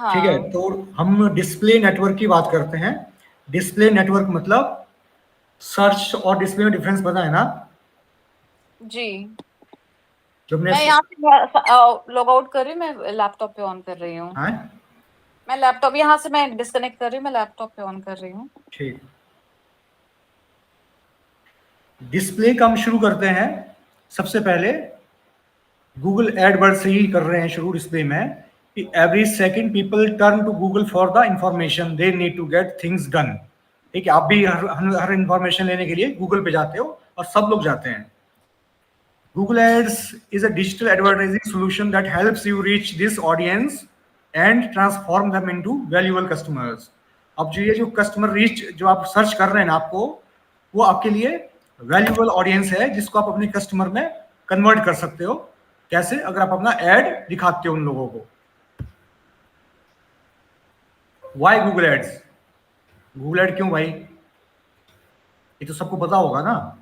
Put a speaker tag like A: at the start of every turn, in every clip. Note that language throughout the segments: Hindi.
A: ठीक है,
B: हाँ
A: तो हम डिस्प्ले नेटवर्क की बात करते हैं। डिस्प्ले नेटवर्क मतलब सर्च और डिस्प्ले में डिफरेंस पता है ना?
B: जी।
A: जो हमने
B: मैं यहाँ से लॉग आउट कर रही हूँ, मैं लैपटॉप पे ऑन कर रही हूँ।
A: हाँ
B: मैं लैपटॉप यहाँ से मैं डिस्कनेक्ट कर रही हूँ, मैं लैपटॉप पे ऑन कर रही हूँ।
A: ठीक, डिस्प्ले का हम शुरू करते हैं। सबसे पहले गूगल एडवर्ड से ही कर रहे हैं शुरू डिस्प्ले में कि every second people turn to Google for the information they need to get things done. ठीक है, आप भी हर इंफॉर्मेशन लेने के लिए गूगल पे जाते हो और सब लोग जाते हैं। Google Ads is a digital advertising solution that helps you reach this audience and transform them into valuable customers. अब जो ये जो कस्टमर रीच जो आप सर्च कर रहे हैं ना आपको, वो आपके लिए वैल्यूएबल ऑडियंस है जिसको आप अपने कस्टमर में कन्वर्ट कर सकते हो। कैसे? अगर आप अपना एड दिखाते हो उन लोगों को। Why Google ads? Google ad क्यों भाई? ये तो सबको पता होगा ना।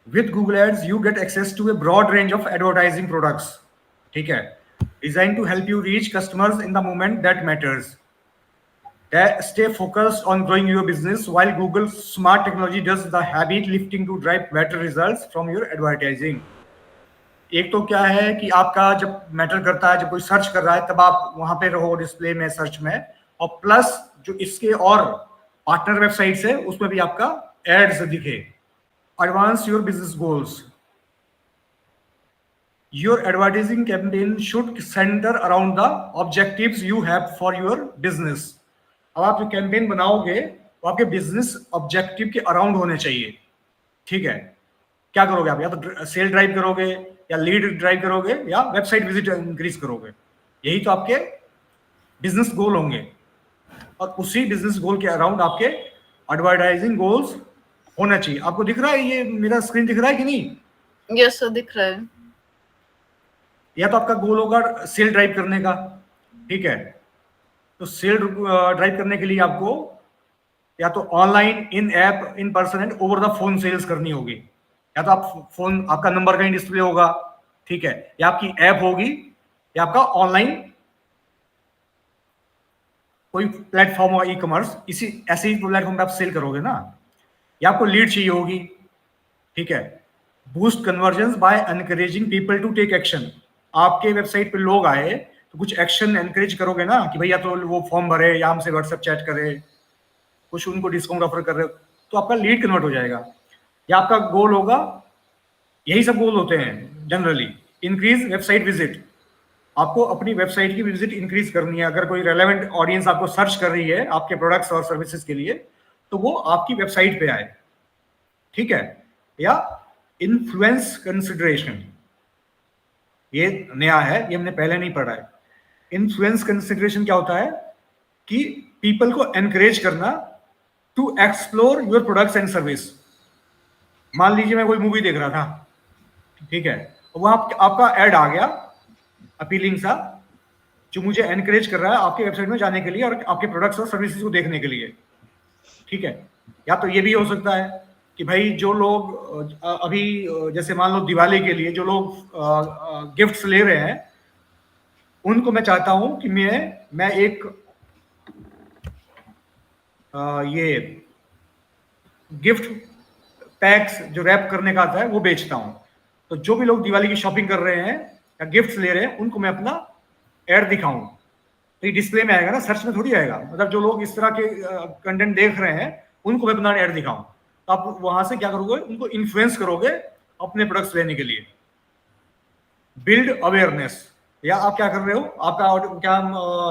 A: With Google Ads, you get access to a broad range of advertising products. ठीक है, designed to help you reach customers in the moment that matters. Stay focused on growing your business while Google's smart technology does the heavy lifting to drive better results from your advertising. एक तो क्या है कि आपका जब मैटर करता है, जब कोई सर्च कर रहा है तब आप वहां पे रहो डिस्प्ले में, सर्च में, और प्लस जो इसके और पार्टनर वेबसाइट्स है उसमें भी आपका एड्स दिखे। Advance your business goals. Your advertising campaign should center around the objectives you have for your business. अब आप जो कैंपेन बनाओगे वो आपके बिजनेस ऑब्जेक्टिव के अराउंड होने चाहिए। ठीक है, क्या करोगे आप? या तो सेल ड्राइव करोगे, या लीड ड्राइव करोगे, या वेबसाइट विजिट इंक्रीज करोगे। यही तो आपके बिजनेस गोल होंगे, और उसी बिजनेस गोल के अराउंड आपके एडवर्टाइजिंग गोल्स होना चाहिए। आपको दिख रहा है? ये मेरा स्क्रीन दिख रहा है कि नहीं?
B: यस सर, दिख रहा है।
A: या तो आपका गोल होगा सेल ड्राइव करने का। ठीक है, तो सेल ड्राइव करने के लिए आपको या तो online, in app, in person and over the phone sales करनी होगी। या तो आप फोन, आपका नंबर कहीं डिस्प्ले होगा, ठीक है, या आपकी ऐप होगी, या आपका ऑनलाइन कोई प्लेटफॉर्म होगा ई कॉमर्स, इसी ऐसे ही प्लेटफॉर्म पे आप सेल करोगे ना। या आपको लीड चाहिए होगी। ठीक है, boost conversion by encouraging people to take action. आपके वेबसाइट पे लोग आए तो कुछ एक्शन एनकरेज करोगे ना, कि भैया तो वो फॉर्म भरे या हमसे व्हाट्सएप चैट करे, कुछ उनको डिस्काउंट ऑफर कर रहे हो, तो आपका लीड कन्वर्ट हो जाएगा। या आपका गोल होगा, यही सब गोल होते हैं जनरली, इंक्रीज वेबसाइट विजिट। आपको अपनी वेबसाइट की विजिट इंक्रीज करनी है। अगर कोई रेलेवेंट ऑडियंस आपको सर्च कर रही है आपके प्रोडक्ट्स और सर्विसेज के लिए, तो वो आपकी वेबसाइट पे आए। ठीक है, या इन्फ्लुएंस कंसिडरेशन, ये नया है, ये हमने पहले नहीं पढ़ा है। इन्फ्लुएंस कंसिडरेशन क्या होता है? कि पीपल को एनकरेज करना to explore your products and service. मान लीजिए मैं कोई मूवी देख रहा था, ठीक है, वहां आपका एड आ गया अपीलिंग सा, जो मुझे एनकरेज कर रहा है आपके वेबसाइट में जाने के लिए और आपके प्रोडक्ट्स और सर्विसेज को देखने के लिए। ठीक है, या तो ये भी हो सकता है कि भाई जो लोग अभी जैसे मान लो दिवाली के लिए जो लोग गिफ्ट्स ले रहे हैं, उनको मैं चाहता हूं कि मैं एक ये गिफ्ट पैक्स जो रैप करने का आता है वो बेचता हूं। तो जो भी लोग दिवाली की शॉपिंग कर रहे हैं या गिफ्ट्स ले रहे हैं, उनको मैं अपना एड दिखाऊं। तो ये डिस्प्ले में आएगा ना, सर्च में थोड़ी आएगा। मतलब जो लोग इस तरह के कंटेंट देख रहे हैं उनको मैं अपना एड दिखाऊं, तो आप वहां से क्या करोगे? उनको इन्फ्लुएंस करोगे अपने प्रोडक्ट्स लेने के लिए। बिल्ड अवेयरनेस, या आप क्या कर रहे हो? आपका क्या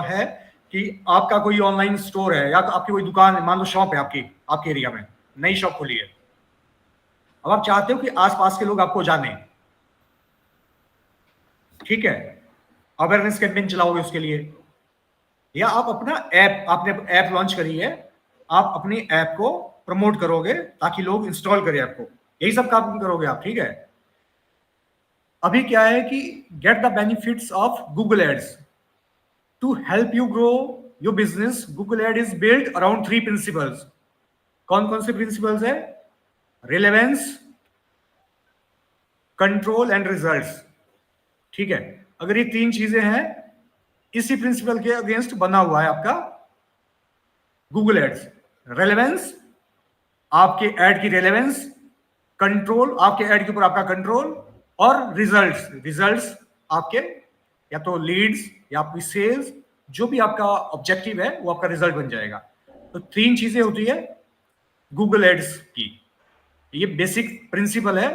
A: है कि आपका कोई ऑनलाइन स्टोर है या तो आपकी कोई दुकान है, मान लो शॉप है आपकी, आपके एरिया में नई शॉप खुली है। अब आप चाहते हो कि आसपास के लोग आपको जाने। ठीक है, अवेयरनेस कैंपेन चलाओगे उसके लिए। या आप अपना ऐप, आपने ऐप लॉन्च करी है, आप अपनी ऐप को प्रमोट करोगे ताकि लोग इंस्टॉल करें आपको। यही सब काम करोगे आप। ठीक है, अभी क्या है कि get the benefits of Google ads to help you grow your business. Google ad is build around 3 principles. कौन कौन से प्रिंसिपल्स है? Relevance, control and results. ठीक है, अगर ये 3 चीजें हैं इसी प्रिंसिपल के अगेंस्ट बना हुआ है आपका गूगल एड्स। रेलेवेंस, आपके एड की रेलेवेंस, कंट्रोल, आपके एड के ऊपर आपका कंट्रोल, और रिजल्ट्स, रिजल्ट्स आपके या तो लीड्स या आपकी सेल्स, जो भी आपका ऑब्जेक्टिव है वो आपका रिजल्ट बन जाएगा। तो 3 चीजें होती है गूगल एड्स की। ये बेसिक प्रिंसिपल है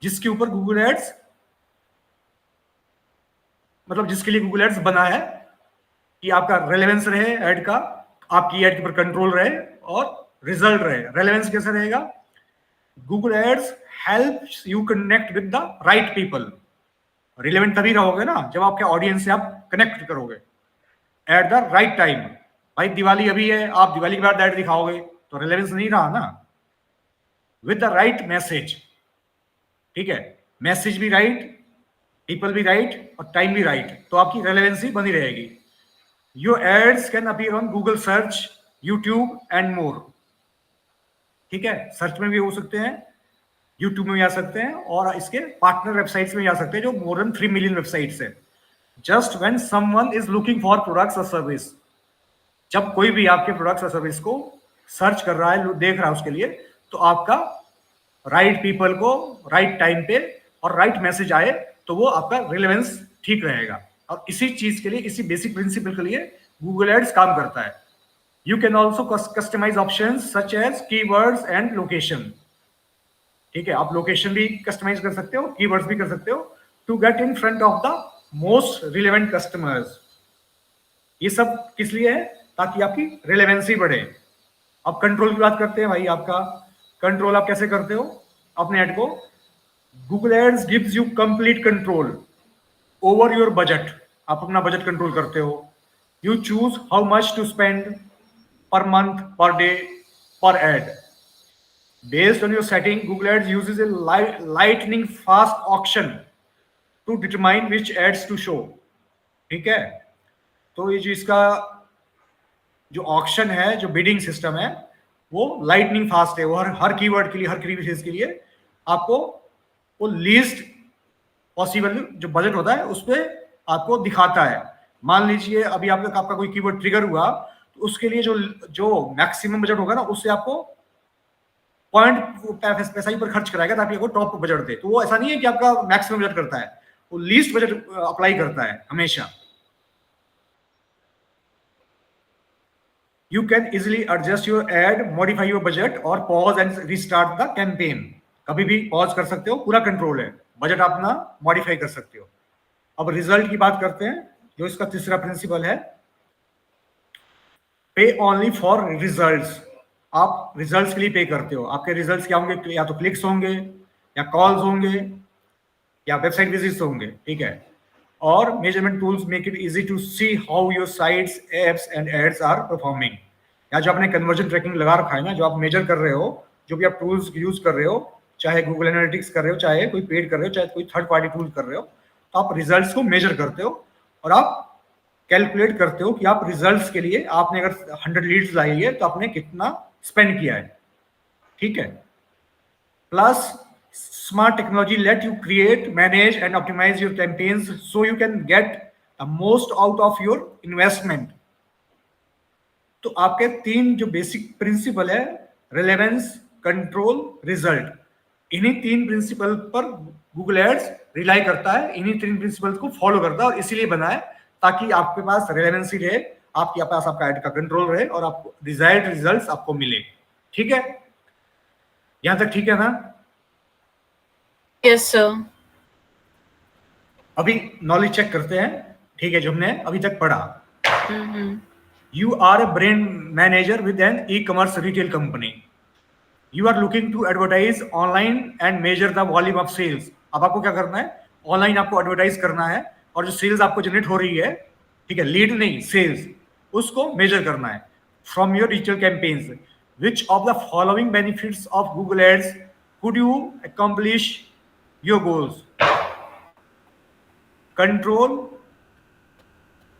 A: जिसके ऊपर गूगल एड्स, मतलब जिसके लिए गूगल एड्स बना है कि आपका रेलेवेंस रहे एड का, आपकी एड के ऊपर कंट्रोल रहे और रिजल्ट रहे। रेलेवेंस कैसे रहेगा? Google ads helps you connect with the right people. Relevant तभी रहोगे ना जब आपके ऑडियंस से आप कनेक्ट करोगे एट द राइट टाइम। भाई दिवाली अभी है, आप दिवाली के बाद एड दिखाओगे तो रिलेवेंस नहीं रहा ना। विद द राइट मैसेज, ठीक है, मैसेज भी राइट, पीपल भी राइट और टाइम भी राइट, तो आपकी रेलेवेंसी बनी रहेगी। Your ads can appear on Google search, YouTube and more. ठीक है, सर्च में भी हो सकते हैं, यूट्यूब में भी आ सकते हैं, और इसके पार्टनर वेबसाइट्स में भी आ सकते हैं जो मोर देन 3 मिलियन वेबसाइट्स है। Just when someone is looking for products और सर्विस, जब कोई भी आपके प्रोडक्ट्स और सर्विस को सर्च कर रहा है, देख रहा है उसके लिए, तो आपका राइट पीपल को राइट टाइम पे और राइट मैसेज आए तो वो आपका रिलेवेंस ठीक रहेगा। और इसी चीज के लिए, इसी बेसिक प्रिंसिपल के लिए गूगल एड्स काम करता है। You can also customise options such as keywords and location. ठीक है, आप लोकेशन भी कस्टमाइज कर सकते हो, कीवर्ड्स भी कर सकते हो, to get in front of the most relevant customers. ये सब किस लिए है? ताकि आपकी रिलेवेंसी बढ़े। अब कंट्रोल की बात करते हैं भाई। आपका कंट्रोल आप कैसे करते हो अपने ऐड को? Google ads gives you complete control over your budget. आप अपना बजट कंट्रोल करते हो। You choose how much to spend per month, per day, per ad. Based on your setting, Google Ads uses a lightning fast auction to determine which ads to show. ठीक है, तो ये जो इसका जो ऑक्शन है, जो बिडिंग सिस्टम है, वो लाइटनिंग फास्ट है। वो हर कीवर्ड के लिए, हर कीवर्ड के लिए आपको वो लीस्ट पॉसिबल जो बजट होता है उस पर आपको दिखाता है। मान लीजिए अभी आपका कोई कीवर्ड ट्रिगर हुआ, तो उसके लिए जो मैक्सिमम बजट होगा ना, उससे आपको पॉइंट पैसा ही पर खर्च कराएगा ताकि आपको टॉप बजट दे। तो वो ऐसा नहीं है कि आपका मैक्सिमम बजट करता है, वो लीस्ट बजट अप्लाई करता है हमेशा। You can easily adjust your ad, modify your budget और pause and restart the campaign. कभी भी पॉज कर सकते हो, पूरा कंट्रोल है, बजट आप अपना मॉडिफाई कर सकते हो। अब रिजल्ट की बात करते हैं, जो इसका तीसरा प्रिंसिपल है, पे ओनली फॉर रिजल्ट्स। आप रिजल्ट्स के लिए पे करते हो। आपके रिजल्ट्स क्या होंगे? या तो क्लिक्स होंगे, या कॉल्स होंगे, या वेबसाइट विजिट्स होंगे। ठीक है, और measurement tools make it easy to see how your sites, apps and ads are performing. या जो आपने कन्वर्जन ट्रैकिंग लगा रखा है ना, जो आप मेजर कर रहे हो, जो भी आप टूल्स यूज कर रहे हो, चाहे गूगल एनालिटिक्स कर रहे हो, चाहे कोई पेड कर रहे हो, चाहे कोई थर्ड पार्टी टूल कर रहे हो, तो आप रिजल्ट्स को मेजर करते हो और आप कैलकुलेट करते हो कि आप रिजल्ट्स के लिए, आपने अगर 100 लीड्स लाई है तो आपने कितना स्पेंड किया है। ठीक है, plus smart technology let you create, manage and optimise your campaigns so you can get the most out of your investment. तो आपके 3 जो बेसिक प्रिंसिपल है, रिलेवेंस, कंट्रोल, रिजल्ट, इन्हीं 3 प्रिंसिपल पर गूगल एड्स रिलाई करता है, इन्हीं 3 प्रिंसिपल को फॉलो करता है, और इसीलिए बना है ताकि आपके पास रिलेवेंसी रहे, आपके पास आपका एड का कंट्रोल रहे और आपको डिजायर्ड रिजल्ट्स आपको मिले। ठीक है, यहां तक ठीक है ना?
B: Yes sir.
A: अभी नॉलेज चेक करते हैं। ठीक है, जो हमने अभी तक पढ़ा। You are a brand manager with an ecommerce retail company. You are looking to advertise online and measure the volume of sales. अब आपको क्या करना है? ऑनलाइन आपको एडवर्टाइज करना है, और जो सेल्स आपको जनरेट हो रही है, ठीक है, लीड नहीं, सेल्स, उसको मेजर करना है from your digital campaigns. Which of the following benefits of Google ads could you accomplish your goals? Control,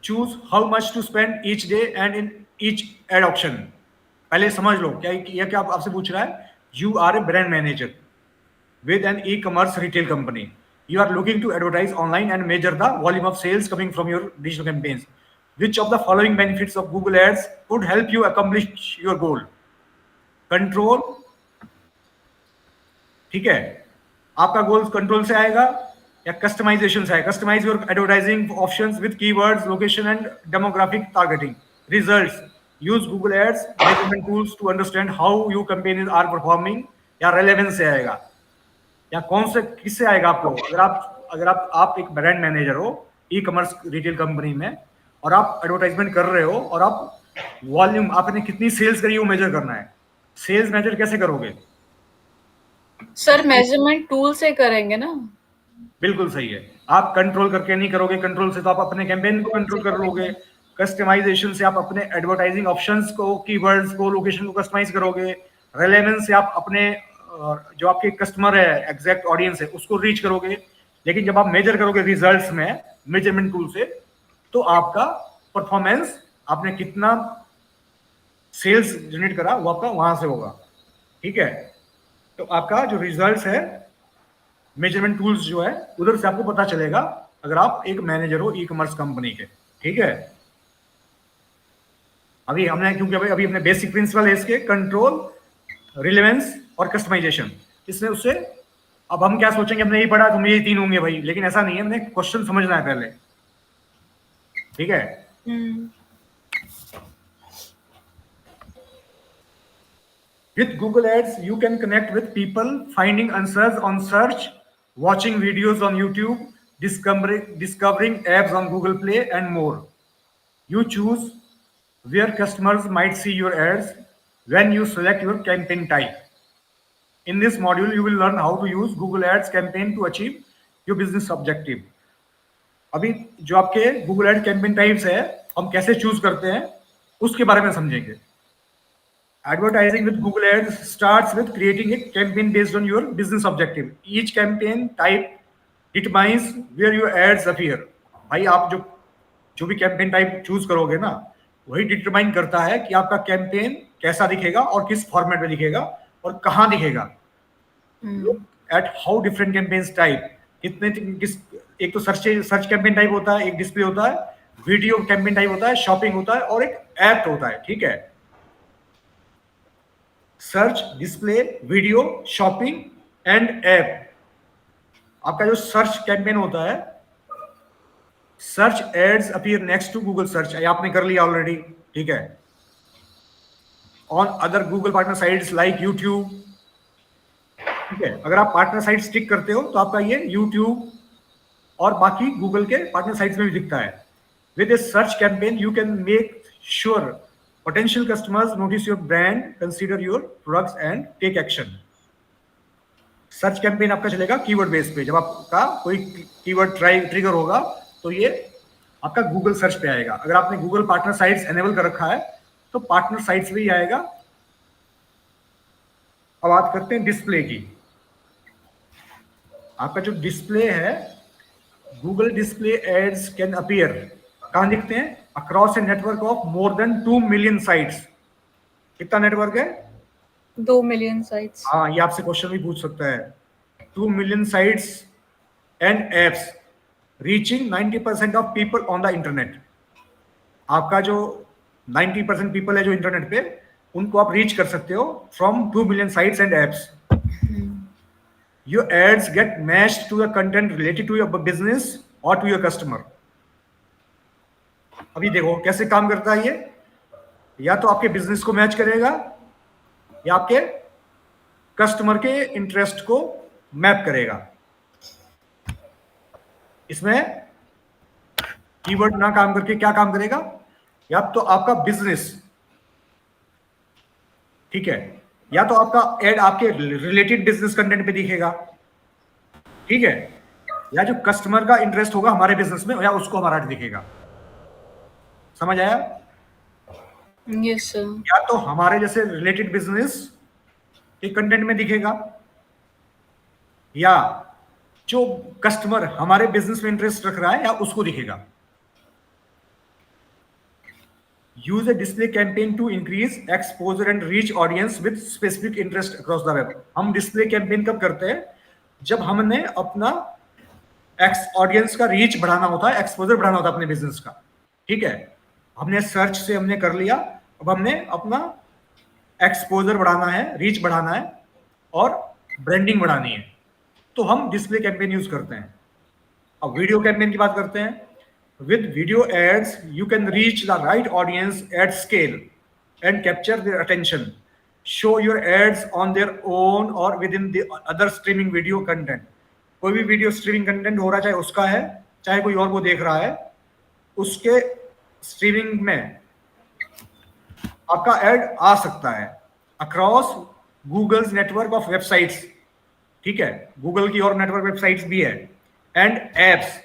A: choose how much to spend each day and in each ad option. पहले समझ लो क्या आपसे पूछ रहा है। You are a brand manager with an e-commerce retail company. You are looking to advertise online and measure the volume of sales coming from your digital campaigns. Which of the following benefits of Google Ads could help you accomplish your goal? Control, ठीक है, आपका गोल कंट्रोल से आएगा या कस्टमाइजेशन से आएगा? Customise your advertising options with keywords, location and demographic targeting. Results, use Google ads measurement tools to understand how you campaign are performing, या रेलेवेंस से आएगा, या कौन से किससे आएगा आपको? अगर आप एक ब्रांड मैनेजर हो ई कॉमर्स रिटेल कंपनी में और आप एडवर्टाइजमेंट कर रहे हो और आप वॉल्यूम आपने कितनी सेल्स करी वो मेजर करना है. सेल्स मेजर कैसे करोगे?
C: सर मेजरमेंट टूल से करेंगे ना.
A: बिल्कुल सही है. आप कंट्रोल करके नहीं करोगे. कंट्रोल से तो आप अपने कैंपेन को कंट्रोल कर लोगे. कस्टमाइजेशन से आप अपने एडवर्टाइजिंग ऑप्शंस को, कीवर्ड्स को, लोकेशन को कस्टमाइज करोगे. रेलेवेंस से आप अपने जो आपके कस्टमर है, एग्जैक्ट ऑडियंस है, उसको रीच करोगे. लेकिन जब आप मेजर करोगे रिजल्ट्स में मेजरमेंट टूल से, तो आपका परफॉर्मेंस, आपने कितना सेल्स जनरेट करा, वो आपका वहां से होगा. ठीक है. तो आपका जो रिजल्ट्स है, मेजरमेंट टूल्स जो है, उधर से आपको पता चलेगा अगर आप एक मैनेजर हो ई कॉमर्स कंपनी के. ठीक है. अभी हमने, क्योंकि अभी अपने बेसिक प्रिंसिपल है इसके, कंट्रोल, रिलेवेंस और कस्टमाइजेशन. इसमें उससे अब हम क्या सोचेंगे, हमने यही पढ़ा तो ये तीन होंगे भाई, लेकिन ऐसा नहीं है. हमने क्वेश्चन समझना है पहले. ठीक है. With Google Ads, you can connect with people, finding answers on search, watching videos on YouTube, discovering apps on Google Play, and more. You choose where customers might see your ads when you select your campaign type. In this module, you will learn how to use Google Ads campaign to achieve your business objective. अभी जो आपके Google Ads campaign types है, हम कैसे चूज करते हैं उसके बारे में समझेंगे. Advertising with Google Ads starts with creating a campaign based on your business objective. Each campaign type determines where your ads appear. भाई आप जो भी कैंपेन टाइप चूज करोगे ना, वही डिटरमाइन करता है कि आपका कैंपेन कैसा दिखेगा और किस फॉर्मेट में दिखेगा और कहाँ दिखेगा. At how different campaigns type, एक तो सर्च कैंपेन टाइप होता है, एक डिस्प्ले होता है, वीडियो कैंपेन टाइप होता है, शॉपिंग होता है, और एक ऐप होता है. ठीक है. Search, display, video, shopping and app. आपका जो सर्च कैंपेन होता है, search ads appear next to Google search, आपने कर लिया ऑलरेडी. ठीक है. On other Google partner sites like YouTube. ठीक है. अगर आप पार्टनर साइट स्टिक करते हो तो आपका ये यूट्यूब और बाकी गूगल के पार्टनर साइट्स में भी दिखता है. With A search campaign you can make sure potential customers notice your brand, consider your products and take action. Search campaign आपका चलेगा कीवर्ड बेस पे. जब आपका कोई कीवर्ड ट्रिगर होगा तो ये आपका गूगल सर्च पे आएगा. अगर आपने गूगल पार्टनर साइट्स एनेबल कर रखा है तो पार्टनर साइट्स पे ही आएगा. अब बात करते हैं डिस्प्ले की. आपका जो डिस्प्ले है, Google display ads can appear, कहां दिखते हैं? Across a network of more than 2 million sites. कितना नेटवर्क है?
C: 2 मिलियन साइट्स.
A: हाँ, ये आपसे क्वेश्चन भी पूछ सकता है. 2 million sites and apps reaching 90% of people on the internet. आपका जो 90% पीपल है जो इंटरनेट पे, उनको आप रीच कर सकते हो from 2 million sites and apps. Your ads get matched to the content related to your business और टू योर कस्टमर. अभी देखो कैसे काम करता है ये. या तो आपके बिजनेस को मैच करेगा या आपके कस्टमर के इंटरेस्ट को मैप करेगा. इसमें कीवर्ड ना काम करके क्या काम करेगा? या तो आपका बिजनेस, ठीक है, या तो आपका एड आपके रिलेटेड बिजनेस कंटेंट पे दिखेगा. ठीक है. या जो कस्टमर का इंटरेस्ट होगा हमारे बिजनेस में, या उसको हमारा दिखेगा. समझ आया?
C: Yes sir.
A: या तो हमारे जैसे रिलेटेड बिजनेस के कंटेंट में दिखेगा, या जो कस्टमर हमारे बिजनेस में इंटरेस्ट रख रहा है या उसको दिखेगा. Use a display campaign to increase exposure and reach audience with specific interest across the web. हम डिस्प्ले कैंपेन कब करते हैं? जब हमने अपना ऑडियंस का रीच बढ़ाना होता है, एक्सपोजर बढ़ाना होता है अपने बिजनेस का, ठीक है। हमने सर्च से हमने कर लिया, अब हमने अपना एक्सपोजर बढ़ाना है, रीच बढ़ाना है और ब्रांडिंग बढ़ानी है, तो हम डिस्प्ले कैंपेन यूज करते हैं। अब वीडियो कैंपेन की बात करते हैं। With video ads you can reach the right audience at scale and capture their attention, show your ads on their own और within the other streaming video content. कोई भी वीडियो स्ट्रीमिंग कंटेंट हो रहा है, चाहे उसका है चाहे कोई और वो देख रहा है, उसके स्ट्रीमिंग में आपका एड आ सकता है across Google's network of websites, ठीक है, गूगल की और नेटवर्क वेबसाइट्स भी है, and apps.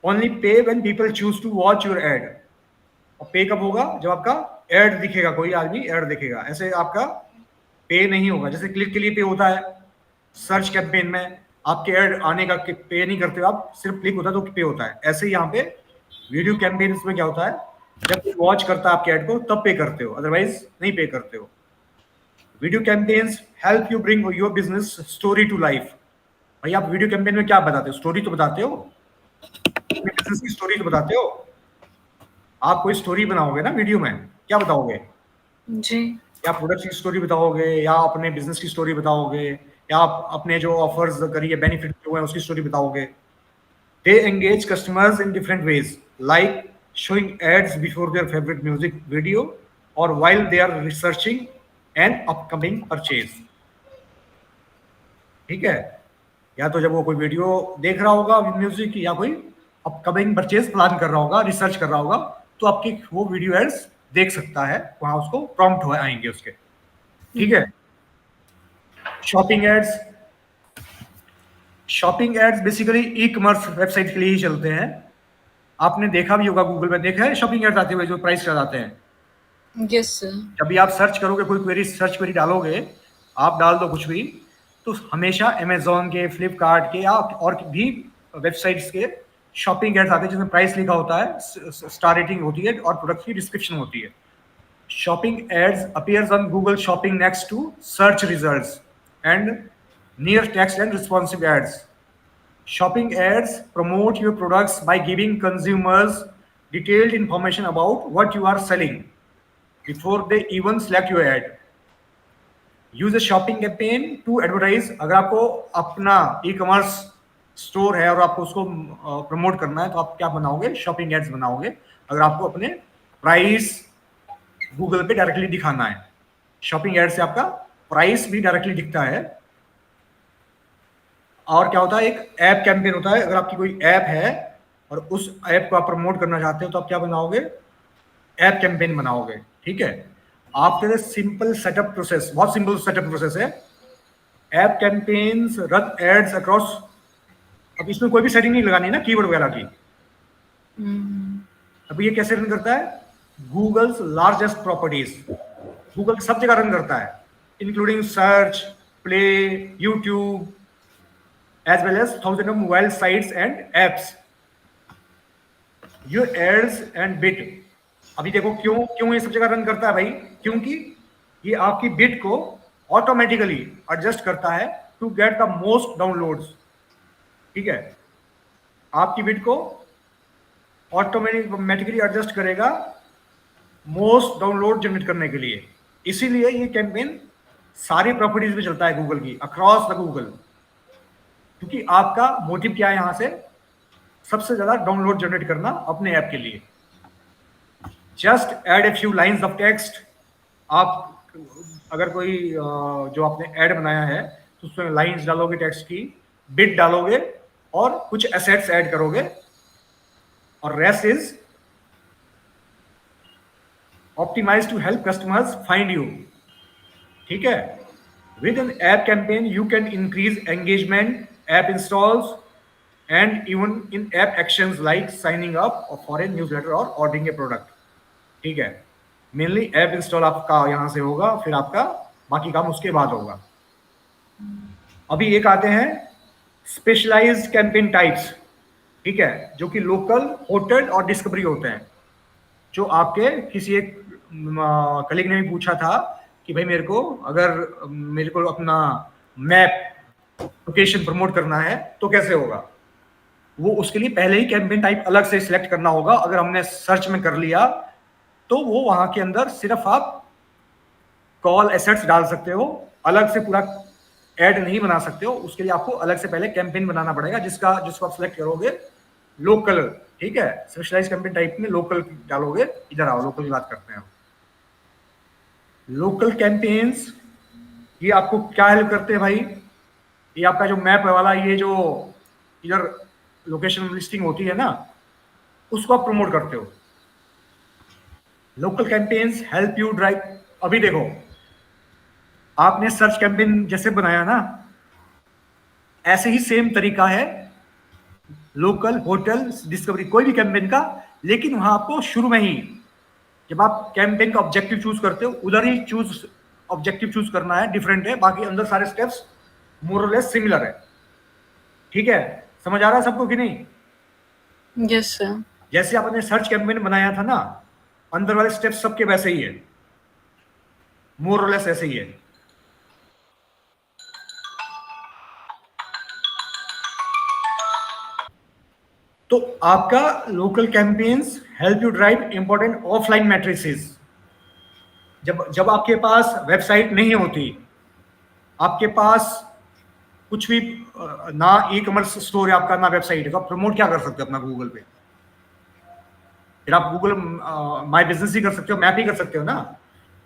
A: Only pay when people choose to watch your ad. और पे कब होगा? जब आपका एड दिखेगा, कोई आदमी एड दिखेगा, ऐसे आपका पे नहीं होगा। जैसे क्लिक के लिए पे होता है सर्च कैंपेन में, आपके एड आने का पे नहीं करते हो आप, सिर्फ क्लिक होता है तो पे होता है। ऐसे ही यहाँ पे वीडियो कैंपेन में क्या होता है, जब कोई वॉच करता है आपके एड को तब पे करते हो, अदरवाइज नहीं पे करते हो। Video campaigns help you bring your business story to life. भाई आप वीडियो कैंपेन में क्या बताते हो? स्टोरी तो बताते हो, अपने बिजनेस की स्टोरी तो बताते हो। आप कोई स्टोरी बनाओगे ना वीडियो में, क्या बताओगे?
C: जी।
A: या प्रोडक्ट की स्टोरी बताओगे, या अपने बिजनेस की स्टोरी बताओगे, या आप अपने जो ऑफर्स करिए बेनिफिट जो है उसकी स्टोरी बताओगे। They engage customers in different ways, like showing ads before their favourite music video और while they are researching an upcoming purchase, ठीक है। या तो जब वो कोई वीडियो देख रहा होगा म्यूजिक की, या कोई अपकमिंग परचेज प्लान कर रहा होगा, रिसर्च कर रहा होगा, तो आपकी वो वीडियो एड्स देख सकता है, वहां उसको प्रॉम्प्ट हो आएंगे उसके, ठीक है। Shopping ads, shopping ads basically e commerce website के लिए ही चलते हैं। आपने देखा भी होगा, गूगल में देखा है शॉपिंग एड्स आते हुए जो प्राइस लगाते हैं।
C: Yes sir.
A: जब भी आप सर्च करोगे, कोई क्वेरी सर्च क्वेरी डालोगे, आप डाल दो कुछ भी, तो हमेशा अमेजोन के, फ्लिपकार्ट के या और भी वेबसाइट्स के शॉपिंग एड्स आते हैं जिसमें प्राइस लिखा होता है, स्टार रेटिंग होती है और प्रोडक्ट की डिस्क्रिप्शन होती है। Shopping ads appears on Google shopping next to search results and near text and responsive ads. Shopping ads promote your products by giving consumers detailed information about what you are selling before they even select your ad. Use a shopping campaign to advertise. अगर आपको अपना ई-कॉमर्स स्टोर है और आपको उसको प्रमोट करना है, तो आप क्या बनाओगे? शॉपिंग एड्स बनाओगे। अगर आपको अपने प्राइस गूगल पे डायरेक्टली दिखाना है, शॉपिंग एड से आपका प्राइस भी डायरेक्टली दिखता है। और क्या होता है, एक ऐप कैंपेन होता है। अगर आपकी कोई ऐप है और उस ऐप को आप प्रमोट करना चाहते हो, तो आप क्या बनाओगे? ऐप कैंपेन बनाओगे, ठीक है। आफ्टर सिंपल सेटअप प्रोसेस, बहुत सिंपल सेटअप प्रोसेस है। App campaigns run ads across. अब इसमें कोई भी सेटिंग नहीं लगानी ना कीवर्ड वगैरह की। अब ये कैसे रन करता है? गूगल्स लार्जेस्ट प्रॉपर्टीज, गूगल सब जगह रन करता है, including search, play, YouTube, as well as thousands of mobile sites and apps. Your ads and bid, अभी देखो क्यों ये सब जगह रन करता है भाई? क्योंकि ये आपकी बिड को ऑटोमेटिकली एडजस्ट करता है to get the most downloads, ठीक है। आपकी बिड को ऑटोमेटिकली एडजस्ट करेगा मोस्ट डाउनलोड जनरेट करने के लिए। इसीलिए ये कैंपेन सारी प्रॉपर्टीज में चलता है गूगल की, अक्रॉस द गूगल। क्योंकि आपका मोटिव क्या है? यहां से सबसे ज्यादा डाउनलोड जनरेट करना अपने ऐप के लिए। Just add a few lines of text. आप अगर कोई जो आपने ऐड बनाया है तो उसमें लाइंस डालोगे टेक्स्ट की, बिट डालोगे और कुछ एसेट्स ऐड करोगे, और rest is optimise to help customers find you, ठीक है। With an app campaign you can increase engagement, app installs, and even in app actions like signing up for a newsletter or ordering a product, ठीक है। मेनली ऐप इंस्टॉल आपका यहां से होगा, फिर आपका बाकी काम उसके बाद होगा। अभी एक आते हैं स्पेशलाइज्ड कैंपेन टाइप्स, ठीक है, जो कि लोकल, होटल और डिस्कवरी होते हैं। जो आपके किसी एक कलीग ने भी पूछा था कि भाई मेरे को अपना मैप लोकेशन प्रमोट करना है तो कैसे होगा? वो उसके लिए पहले ही कैंपेन टाइप अलग से सिलेक्ट करना होगा। अगर हमने सर्च में कर लिया तो वो वहां के अंदर सिर्फ आप कॉल एसेट्स डाल सकते हो, अलग से पूरा ऐड नहीं बना सकते हो। उसके लिए आपको अलग से पहले कैंपेन बनाना पड़ेगा, जिसको आप सिलेक्ट करोगे लोकल, ठीक है। स्पेशलाइज कैंपेन टाइप में लोकल डालोगे। इधर आओ, लोकल की बात करते हैं। लोकल कैंपेन्स ये आपको क्या हेल्प करते हैं भाई? ये आपका जो मैप वाला, ये जो इधर लोकेशन लिस्टिंग होती है ना, उसको आप प्रमोट करते हो। Local campaigns help you drive. अभी देखो, आपने सर्च कैंपेन जैसे बनाया ना, ऐसे ही सेम तरीका है लोकल, होटल, डिस्कवरी, कोई भी कैंपेन का। लेकिन वहां आपको शुरू में ही जब आप कैंपेन का ऑब्जेक्टिव चूज करते हो, उधर ही ऑब्जेक्टिव चूज करना है, डिफरेंट है। बाकी अंदर सारे स्टेप्स मोर और लेस सिमिलर है, ठीक है। समझ आ रहा है सबको कि नहीं?
C: Yes sir.
A: जैसे आपने सर्च कैंपेन बनाया था ना, अंदर वाले स्टेप्स सबके वैसे ही है, मोर और लेस ऐसे ही है। तो आपका local campaigns help you drive important offline matrices. जब आपके पास वेबसाइट नहीं होती, आपके पास कुछ भी ना ई कॉमर्स स्टोर है आपका, ना वेबसाइट है, तो आप प्रमोट क्या कर सकते हो अपना गूगल पे? फिर आप गूगल माई बिजनेस ही कर सकते हो, मैप ही कर सकते हो ना।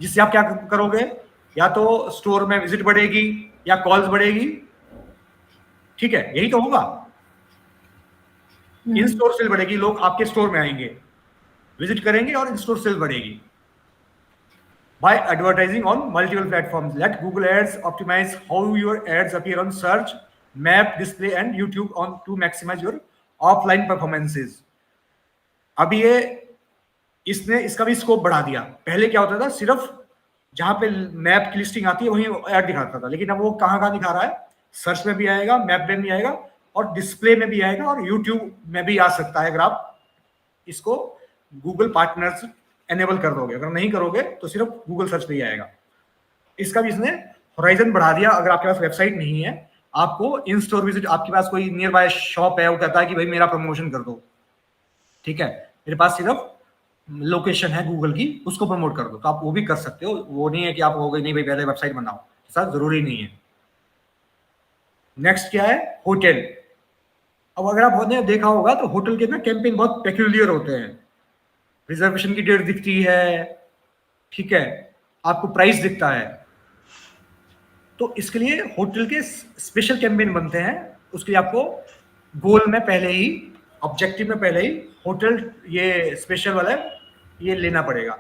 A: जिससे आप क्या करोगे, या तो स्टोर में विजिट बढ़ेगी या कॉल्स बढ़ेगी, ठीक है, यही तो होगा। इन स्टोर सेल बढ़ेगी, लोग आपके स्टोर में आएंगे, विजिट करेंगे और इन स्टोर सेल बढ़ेगी। By advertising on multiple platforms, let Google Ads optimize how your ads appear on search, map, display, and YouTube on to maximize your offline performances. अब ये इसने इसका भी स्कोप बढ़ा दिया। पहले क्या होता था, सिर्फ जहां पे मैप की लिस्टिंग आती है वहीं ऐड दिखाता था, लेकिन अब वो कहाँ कहाँ दिखा रहा है? सर्च में भी आएगा, मैप में भी आएगा, और डिस्प्ले में भी आएगा, और यूट्यूब में भी आ सकता है, अगर आप इसको गूगल पार्टनर्स एनेबल कर दोगे। अगर नहीं करोगे तो सिर्फ गूगल सर्च पे ही आएगा। इसका भी इसने होराइजन बढ़ा दिया। अगर आपके पास वेबसाइट नहीं है, आपको इन स्टोर विजिट, आपके पास कोई नियर बाय शॉप है, वो कहता है कि भाई मेरा प्रमोशन कर दो, ठीक है, मेरे पास सिर्फ लोकेशन है गूगल की, उसको प्रमोट कर दो, तो आप वो भी कर सकते हो। वो नहीं है कि आप हो गए नहीं भाई पहले वेबसाइट बनाओ, ऐसा जरूरी नहीं है। नेक्स्ट क्या है? होटल। अब अगर आपने देखा होगा तो होटल के ना कैंपेन बहुत पेक्यूलियर होते हैं। रिजर्वेशन की डेट दिखती है, ठीक है, आपको प्राइस दिखता है। तो इसके लिए होटल के स्पेशल कैंपेन बनते हैं। उसके लिए आपको गोल में पहले ही, ऑब्जेक्टिव में पहले ही होटल ये स्पेशल वाला ये लेना पड़ेगा।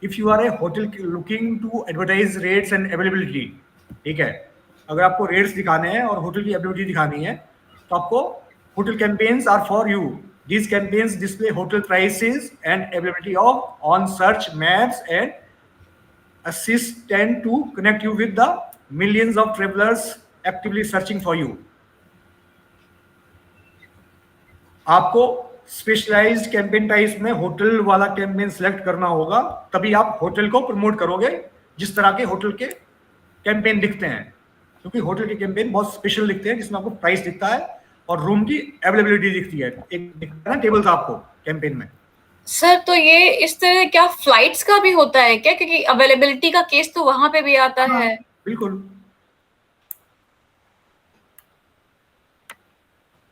A: If you are a hotel looking to advertise rates and availability, ठीक है, अगर आपको रेट्स दिखाने हैं और होटल की अवेलेबिलिटी दिखानी है, तो आपको hotel campaigns are for you. These campaigns display hotel prices and availability of on search maps and assistant to connect you with the millions of travelers actively searching for you. आपको स्पेशलाइज्ड कैंपेन टाइप में होटल वाला कैंपेन सिलेक्ट करना होगा, तभी आप होटल को प्रमोट करोगे जिस तरह के होटल के कैंपेन दिखते हैं। क्योंकि होटल के कैंपेन बहुत स्पेशल दिखते हैं, जिसमें आपको प्राइस दिखता है और रूम की अवेलेबिलिटी दिखती है। एक दिखता है ना टेबल्स आपको कैंपेन में।
C: सर तो ये इस तरह क्या फ्लाइट्स का भी होता है क्या? क्योंकि अवेलेबिलिटी का केस तो वहां पे भी आता है।
A: बिल्कुल।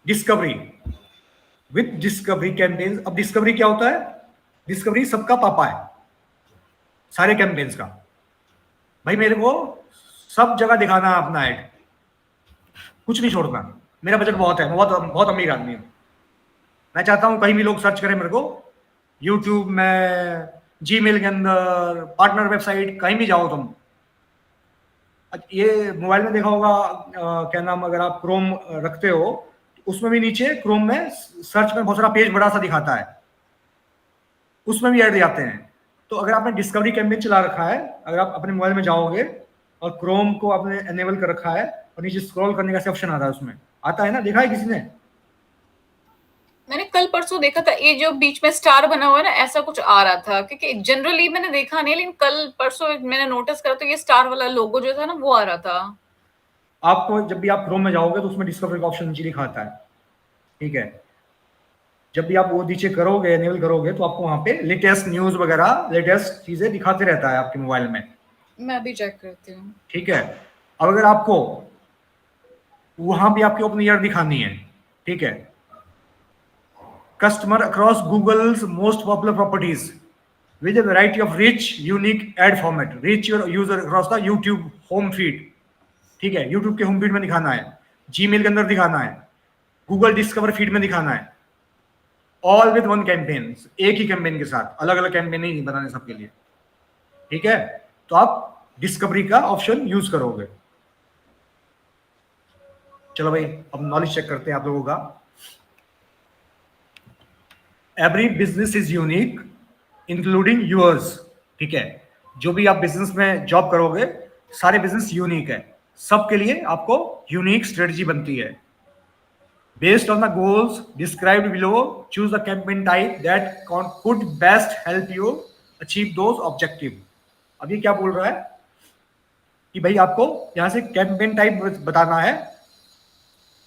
A: Discovery, with discovery campaign. अब डिस्कवरी क्या होता है? डिस्कवरी सबका पापा है सारे कैंपेन्स का। भाई मेरे को सब जगह दिखाना है अपना ऐड, कुछ नहीं छोड़ना। मेरा बजट बहुत है, मैं बहुत बहुत अमीर आदमी हूँ। मैं चाहता हूँ कहीं भी लोग सर्च करें मेरे को, यूट्यूब में, जीमेल के अंदर, पार्टनर वेबसाइट, कहीं भी जाओ तुम। ये मोबाइल में देखा होगा, क्या नाम, अगर आप क्रोम रखते हो, उसमें भी नीचे क्रोम में सर्च में बहुत सारा पेज बड़ा सा दिखाता है, उसमें भी ऐड आते हैं। तो अगर आपने डिस्कवरी कैंपेन चला रखा है, अगर आप अपने मोबाइल में जाओगे और क्रोम को आपने एनेबल कर रखा है, और नीचे स्क्रॉल करने का ऑप्शन आता है, उसमें आता है ना, देखा है किसी ने?
C: मैंने कल परसों देखा था, ये जो बीच में स्टार बना हुआ है ना, ऐसा कुछ आ रहा था। क्योंकि जनरली मैंने देखा नहीं, लेकिन कल परसों मैंने नोटिस करा तो ये स्टार वाला लोगो जो था ना, वो आ रहा था।
A: आपको जब भी आप क्रोम में जाओगे तो उसमें डिस्कवरी का ऑप्शन नीचे लिखा आता है, ठीक है। जब भी आप वो नीचे करोगे, एनेबल करोगे, तो आपको वहां पे लेटेस्ट न्यूज वगैरह, लेटेस्ट चीजें दिखाते रहता है आपके मोबाइल में।
C: मैं भी चेक करती हूँ।
A: ठीक है। अब अगर आपको वहां भी आपकी ओपन ईयर दिखानी है, ठीक है, customer across Google's most popular properties with a variety of rich unique ad format, reach your user across the YouTube home feed. ठीक है, यूट्यूब के होम फीड में दिखाना है, जीमेल के अंदर दिखाना है, गूगल डिस्कवर फीड में दिखाना है, ऑल विद वन कैंपेन, एक ही कैंपेन के साथ, अलग अलग कैंपेन नहीं बनाने सबके लिए। ठीक है, तो आप डिस्कवरी का ऑप्शन यूज करोगे। चलो भाई, अब नॉलेज चेक करते हैं आप लोगों का। Every business is unique including yours. ठीक है, जो भी आप बिजनेस में जॉब करोगे, सारे बिजनेस यूनिक है, सबके लिए आपको यूनिक स्ट्रेटजी बनती है। Based on the goals described below, choose the campaign type that could best help you achieve those objective. अब ये क्या बोल रहा है कि भाई आपको यहां से कैंपेन टाइप बताना है।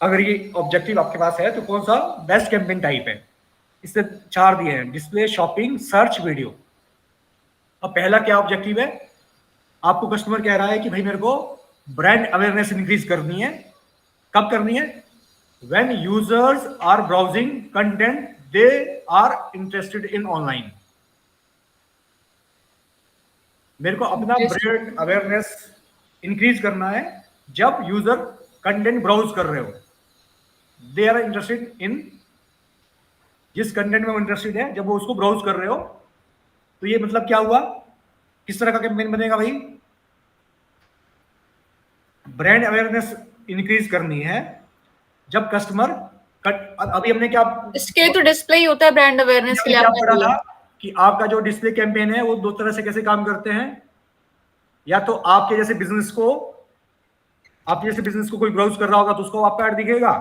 A: अगर ये ऑब्जेक्टिव आपके पास है तो कौन सा बेस्ट कैंपेन टाइप है। इससे 4 दिए हैं, डिस्प्ले, शॉपिंग, सर्च, वीडियो। अब पहला क्या ऑब्जेक्टिव है, आपको कस्टमर कह रहा है कि भाई मेरे को ब्रांड अवेयरनेस इंक्रीज करनी है। कब करनी है? When users are browsing content they are interested in online. मेरे को अपना ब्रांड अवेयरनेस इंक्रीज करना है जब यूजर कंटेंट ब्राउज कर रहे हो, दे आर इंटरेस्टेड इन, जिस कंटेंट में वो इंटरेस्टेड है जब वो उसको ब्राउज कर रहे हो। तो ये मतलब क्या हुआ, किस तरह का कैंपेन बनेगा भाई? ब्रांड अवेयरनेस इंक्रीज करनी है जब कस्टमर, अभी हमने क्या,
C: इसके तो डिस्प्ले ही होता है ब्रांड अवेयरनेस के लिए।
A: क्या
C: आपने
A: पढ़ा
C: बोला
A: था कि आपका जो डिस्प्ले कैंपेन है वो 2 तरह से कैसे काम करते हैं। या तो आपके जैसे बिजनेस को कोई ब्राउज कर रहा होगा तो उसको आपका ऐड दिखेगा,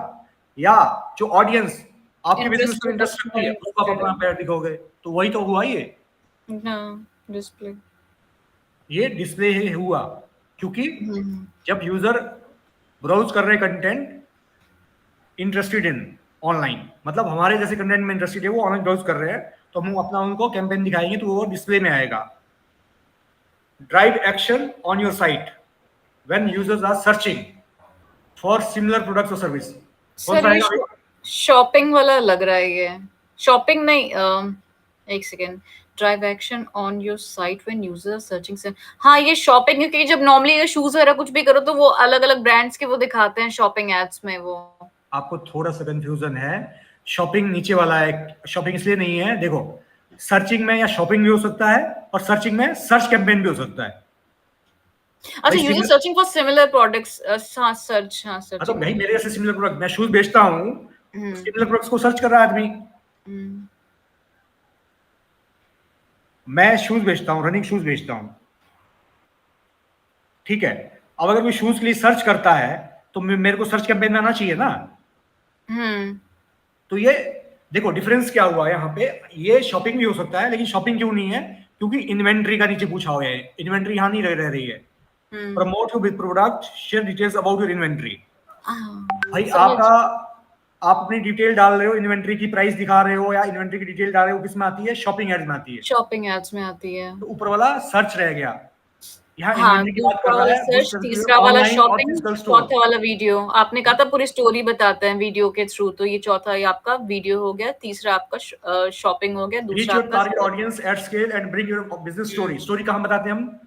A: या जो ऑडियंस आपके बिजनेस में इंटरेस्ट रखती है उसको आप अपना ऐड दिखोगे। तो वही तो हुआ, ये
C: डिस्प्ले,
A: ये डिस्प्ले ही हुआ, क्योंकि जब यूजर ब्राउज कर रहे कंटेंट इंटरेस्टेड इन ऑनलाइन, मतलब हमारे जैसे कंटेंट में इंटरेस्टेड है, वो ऑनलाइन ब्राउज कर रहे हैं, तो हम अपना उनको कैंपेन दिखाएंगे तो वो डिस्प्ले में आएगा। Drive action on your site when users are searching for similar products और सर्विस।
C: शॉपिंग वाला लग रहा है ये। शॉपिंग नहीं, एक second. Drive action on your site when user searching से, हाँ ये शॉपिंग, क्योंकि जब नॉर्मली ये शूज वगैरह कुछ भी करो तो वो अलग अलग ब्रांड्स के वो दिखाते हैं शॉपिंग एड्स में। वो
A: आपको थोड़ा सा कंफ्यूजन है, शॉपिंग नीचे वाला है, शॉपिंग इसलिए नहीं है। देखो, सर्चिंग में या शॉपिंग भी हो सकता है और सर्चिंग में सर्च कैंपेन भी हो सकता है।
C: अच्छा, user searching for similar products, search, हाँ सर्च।
A: तो भाई मेरे जैसे सिमिलर प्रोडक्ट, मैं शूज बेचता हूँ, सिमिलर प्रोडक्ट्स को सर्च कर रहा है आदमी। मैं शूज बेचता हूँ, रनिंग शूज बेचता हूँ, ठीक है। अब अगर कोई शूज के लिए सर्च करता है तो मेरे को सर्च कैंपेन में आना चाहिए ना। तो ये देखो डिफरेंस क्या हुआ यहाँ पे, ये शॉपिंग भी हो सकता है, लेकिन शॉपिंग क्यों नहीं है? क्योंकि इन्वेंट्री का नीचे पूछा हुआ है, इन्वेंट्री यहाँ नहीं रह रही है। Promote your product, share details about your inventory. भाई आप अपनी डिटेल डाल रहे हो, इन्वेंट्री की प्राइस दिखा रहे हो या इन्वेंट्री की डिटेल डाल रहे हो, किस में आती है? शॉपिंग एड्स में आती है।
C: शॉपिंग एड्स में आती है।
A: तो ऊपर वाला सर्च रह गया, यहाँ
C: हाँ,
A: इन्वेंट्री की बात कर रहा है।
C: सर्च, तीसरा वाला शॉपिंग, चौथा वाला वीडियो। आपने कहा था पूरी स्टोरी बताते हैं वीडियो के थ्रू, तो ये चौथा ये आपका वीडियो हो गया, तीसरा आपका शॉपिंग हो गया, दूसरा आपका
A: target audience at scale and bring your business story. Story कहाँ बताते हैं हम?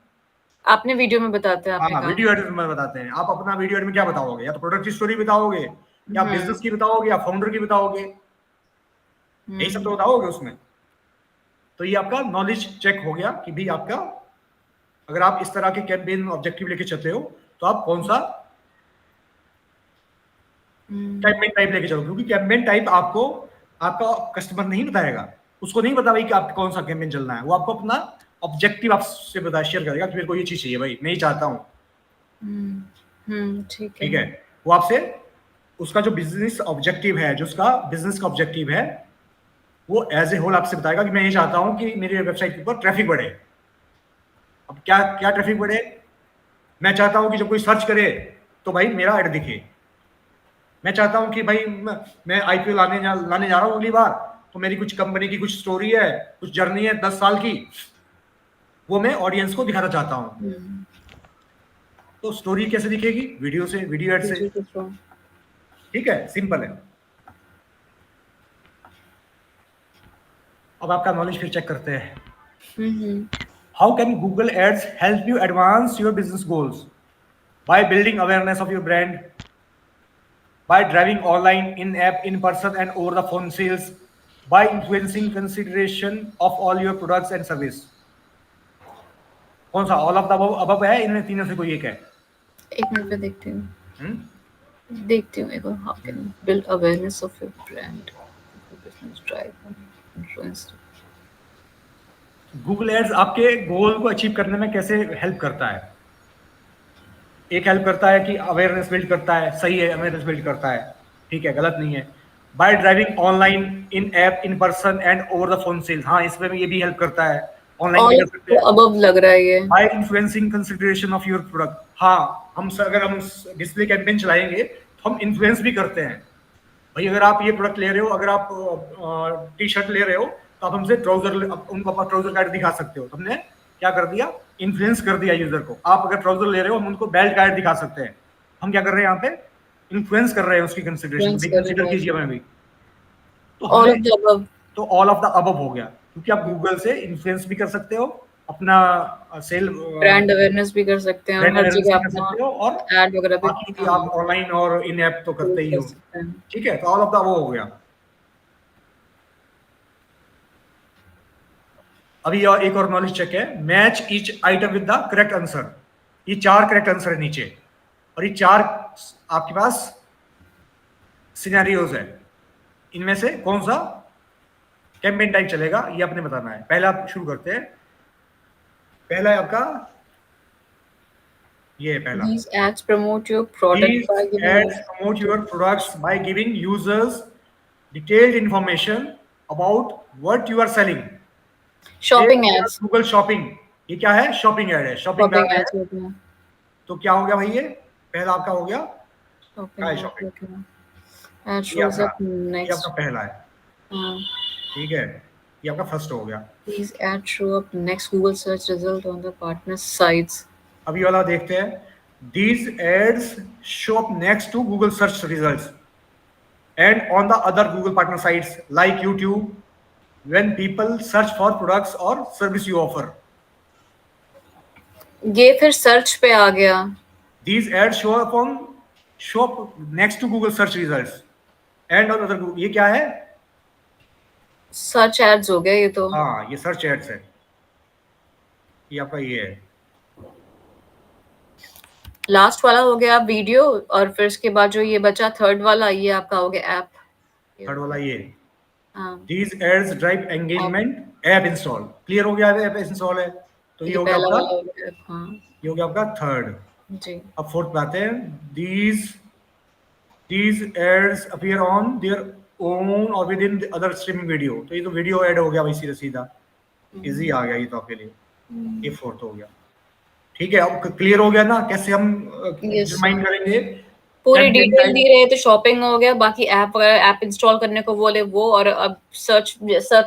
A: आपने
C: वीडियो में बताते हैं।
A: हाँ, वीडियो एड में बताते हैं। आप अपना वीडियो एड में क्या बताओगे? या तो प्रोडक्ट की स्टोरी बताओगे, या बिजनेस की बताओगे, या फाउंडर की बताओगे, यही सब तो बताओगे उसमें। तो ये आपका नॉलेज चेक हो गया कि भी आपका, अगर आप इस तरह के कैंपेन ऑब्जेक्टिव लेके चलते हो तो आप कौन सा कैंपेन टाइप लेके चलो, क्योंकि कैंपेन टाइप आपको आपका कस्टमर नहीं बताएगा, उसको नहीं पता भाई कि आपको कौन सा कैंपेन चलना है। वो आपको अपना ऑब्जेक्टिव आपसे बता शेयर करेगा कि मेरे को ये चीज चाहिए भाई, मैं ही चाहता हूँ। ठीक है, वो आपसे उसका जो बिजनेस ऑब्जेक्टिव है, जो उसका बिजनेस का ऑब्जेक्टिव है, वो एज ए होल आपसे बताएगा कि मैं ये चाहता हूँ कि मेरी वेबसाइट के ऊपर ट्रैफिक बढ़े। अब क्या क्या ट्रैफिक बढ़े? मैं चाहता हूं कि जब कोई सर्च करे तो भाई मेरा ऐड दिखे। मैं चाहता हूं कि भाई मैं आईपीओ लाने जा रहा हूं अगली बार, तो मेरी कुछ कंपनी की कुछ स्टोरी है, कुछ जर्नी है 10 साल की, वो मैं ऑडियंस को दिखाना चाहता हूँ। तो स्टोरी कैसे दिखेगी? वीडियो से, वीडियो एड से।
C: वीडियो के थ्रू।
A: ठीक है, सिंपल है। अब आपका नॉलेज फिर चेक करते हैं। How can Google ads help you advance your business goals? By building awareness of your brand, by driving online, in-app, in-person and over-the-phone sales, by influencing consideration of all your products and service. कौन सा ऑल ऑफ द अबव है इनमें तीनों से? कोई एक है?
C: एक मिनट पे देखती हूँ एक बार। How can build awareness of your brand, business drive influence.
A: Google ads आपके गोल को अचीव करने में कैसे हेल्प करता है? एक हेल्प करता है कि अवेयरनेस बिल्ड करता है, सही है, अवेयरनेस बिल्ड करता है, ठीक है, गलत नहीं है। By driving online, in app, in person and over the phone sales, हाँ इसमें भी ये भी हेल्प करता है, ऑनलाइन भी कर सकते हैं।
C: अबव लग रहा है ये।
A: By influencing consideration of your product, हाँ अगर हम डिस्प्ले कैंपेन चलाएंगे तो हम इन्फ्लुएंस भी करते हैं। भाई अगर आप ये प्रोडक्ट ले रहे हो, अगर आप टी शर्ट ले रहे हो तो आप हमसे ट्राउजर, उनको आप ट्राउजर कार्ड दिखा सकते हो। तुमने क्या कर दिया? इन्फ्लुएंस कर दिया यूजर को। आप अगर ट्राउजर ले रहे हो, हम उनको बेल्ट कार्ड दिखा सकते हैं। हम क्या कर रहे हैं यहाँ पे? इन्फ्लुएंस कर रहे हैं उसकी कंसिडरेशन, कंसिडर कीजिए हमें भी। तो
C: ऑल ऑफ द अबव।
A: तो ऑल ऑफ द अबव हो गया, क्योंकि आप गूगल से इन्फ्लुएंस भी कर सकते हो, अपना सेल
C: ब्रांड अवेयरनेस भी कर सकते हैं, और हर जगह
A: कर सकते हो, और
C: ऐड वगैरह भी।
A: बाकी आप ऑनलाइन और इन ऐप तो करते ही हो। ठीक है, तो ऑल ऑफ द अबव हो गया। अभी और एक और नॉलेज चेक है, match each item with the correct answer. ये 4 करेक्ट आंसर है नीचे, और ये 4 आपके पास सिनेरियोज है। इनमें से कौन सा कैंपेन टाइप चलेगा ये आपने बताना है। पहला आप शुरू करते हैं। पहला है आपका ये है पहला।
C: These ads promote your product by
A: These
C: giving
A: ads promote your products by giving users detailed information about what you are selling.
C: Shopping ads.
A: Google shopping, ये क्या है? शॉपिंग एड है, शॉपिंग
C: शॉपिंग
A: एड
C: एड्स
A: है।
C: होते हैं।
A: तो क्या हो गया भाई? ये पहला आपका हो गया
C: शॉपिंग
A: एड
C: शोज अप
A: ये
C: नेक्स्ट।
A: आपका पहला है, ठीक है, ये आपका फर्स्ट हो गया।
C: These ads show up next Google search result on the partner sites.
A: अभी वाला देखते हैं। These ads show up next to Google search results and on the other Google partner sites like YouTube when people search for products or service you offer.
C: ये फिर सर्च पे आ गया।
A: These ads show up next to Google search results and on other Google, ये क्या है?
C: सर्च एड्स हो गया ये तो।
A: हाँ, ये सर्च एड्स है, ये आपका ये है।
C: लास्ट वाला हो गया वीडियो, और फिर उसके बाद जो ये बचा थर्ड वाला, ये आपका हो गया ऐप।
A: थर्ड वाला ये।
C: हाँ,
A: These ads drive engagement, app install. Clear हो गया? ऐप इंस्टॉल है, तो ये हो गया
C: पहला
A: आपका,
C: वाला हो गया। हाँ
A: ये हो गया आपका थर्ड।
C: जी।
A: अब फोर्थ पे आते हैं। These ads appear on their own or within the other streaming video। तो ये तो वीडियो ऐड हो गया भाई, सीधा सीधा इजी आ गया ये तो आपके लिए। ये फोर्थ हो गया, ठीक है। अब क्लियर हो गया ना कैसे हम डिटरमाइन करेंगे?
C: पूरी डिटेल दी रहे तो शॉपिंग हो गया, बाकी ऐप वगैरह, ऐप इंस्टॉल करने को बोले वो, और अब सर्च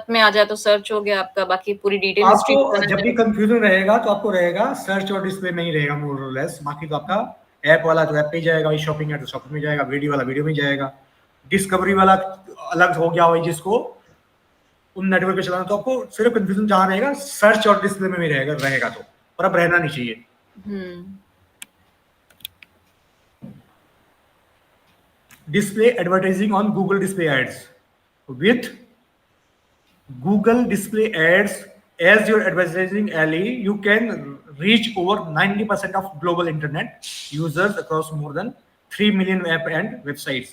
C: में आ जाए तो सर्च हो गया आपका। बाकी पूरी डिटेल
A: आपको जब भी कंफ्यूजन रहेगा तो आपको रहेगा सर्च और डिस्प्ले में ही रहेगा मोर और लेस। बाकी तो आपका ऐप वाला तो ऐप पे जाएगा, शॉपिंग है तो शॉपिंग में जाएगा, वीडियो वाला वीडियो में जाएगा, डिस्कवरी वाला अलग हो गया भाई जिसको उन नेटवर्क पे चलाना। तो आपको सिर्फ कंफ्यूजन जहाँ रहेगा सर्च और डिस्प्ले में भी रहेगा तो, और अब रहना नहीं चाहिए। Display advertising on Google Display Ads. With Google Display Ads as your advertising ally, you can reach over 90% of global internet users across more than 3 million app and websites.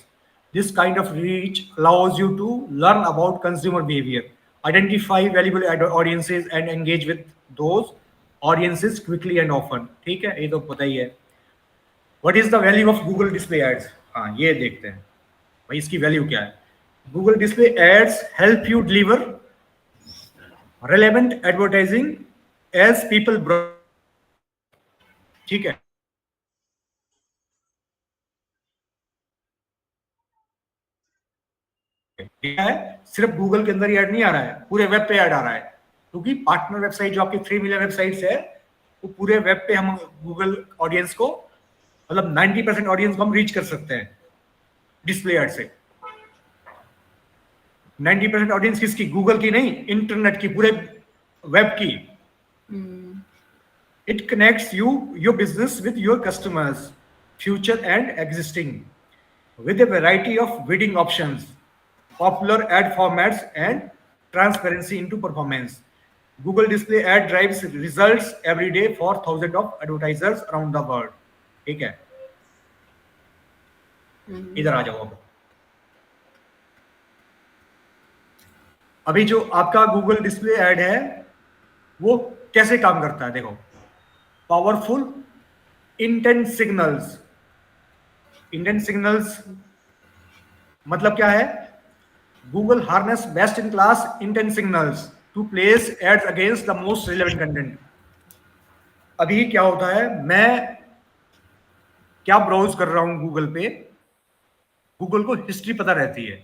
A: This kind of reach allows you to learn about consumer behavior, identify valuable audiences and engage with those audiences quickly and often. ठीक है, ये तो पता ही है। What is the value of Google Display Ads? हाँ, ये देखते हैं भाई इसकी वैल्यू क्या है। Google Display Ads help you deliver relevant advertising as people browse। ठीक है, क्या है, सिर्फ गूगल के अंदर ही ऐड नहीं आ रहा है, पूरे वेब पे ऐड आ रहा है, क्योंकि पार्टनर वेबसाइट जो आपकी 3 मिलियन वेबसाइट्स है, वो पूरे वेब पे हम गूगल ऑडियंस को, मतलब 90% ऑडियंस को हम रीच कर सकते हैं डिस्प्ले ऐड से। 90% ऑडियंस किसकी? गूगल की नहीं, इंटरनेट की, पूरे वेब की। It connects your business with your customers, future and existing, with a variety of bidding options, popular ad formats, and transparency into performance. Google Display Ad drives results every day for thousands of advertisers around the world. ठीक है, इधर आ जाओ। अब अभी जो आपका गूगल डिस्प्ले एड है वो कैसे काम करता है, देखो। Powerful intent signals. Intent signals मतलब क्या है? Google harness best in class intent signals to place ads against the most relevant content. अभी क्या होता है, मैं क्या ब्राउज कर रहा हूं गूगल पे, गूगल को हिस्ट्री पता रहती है,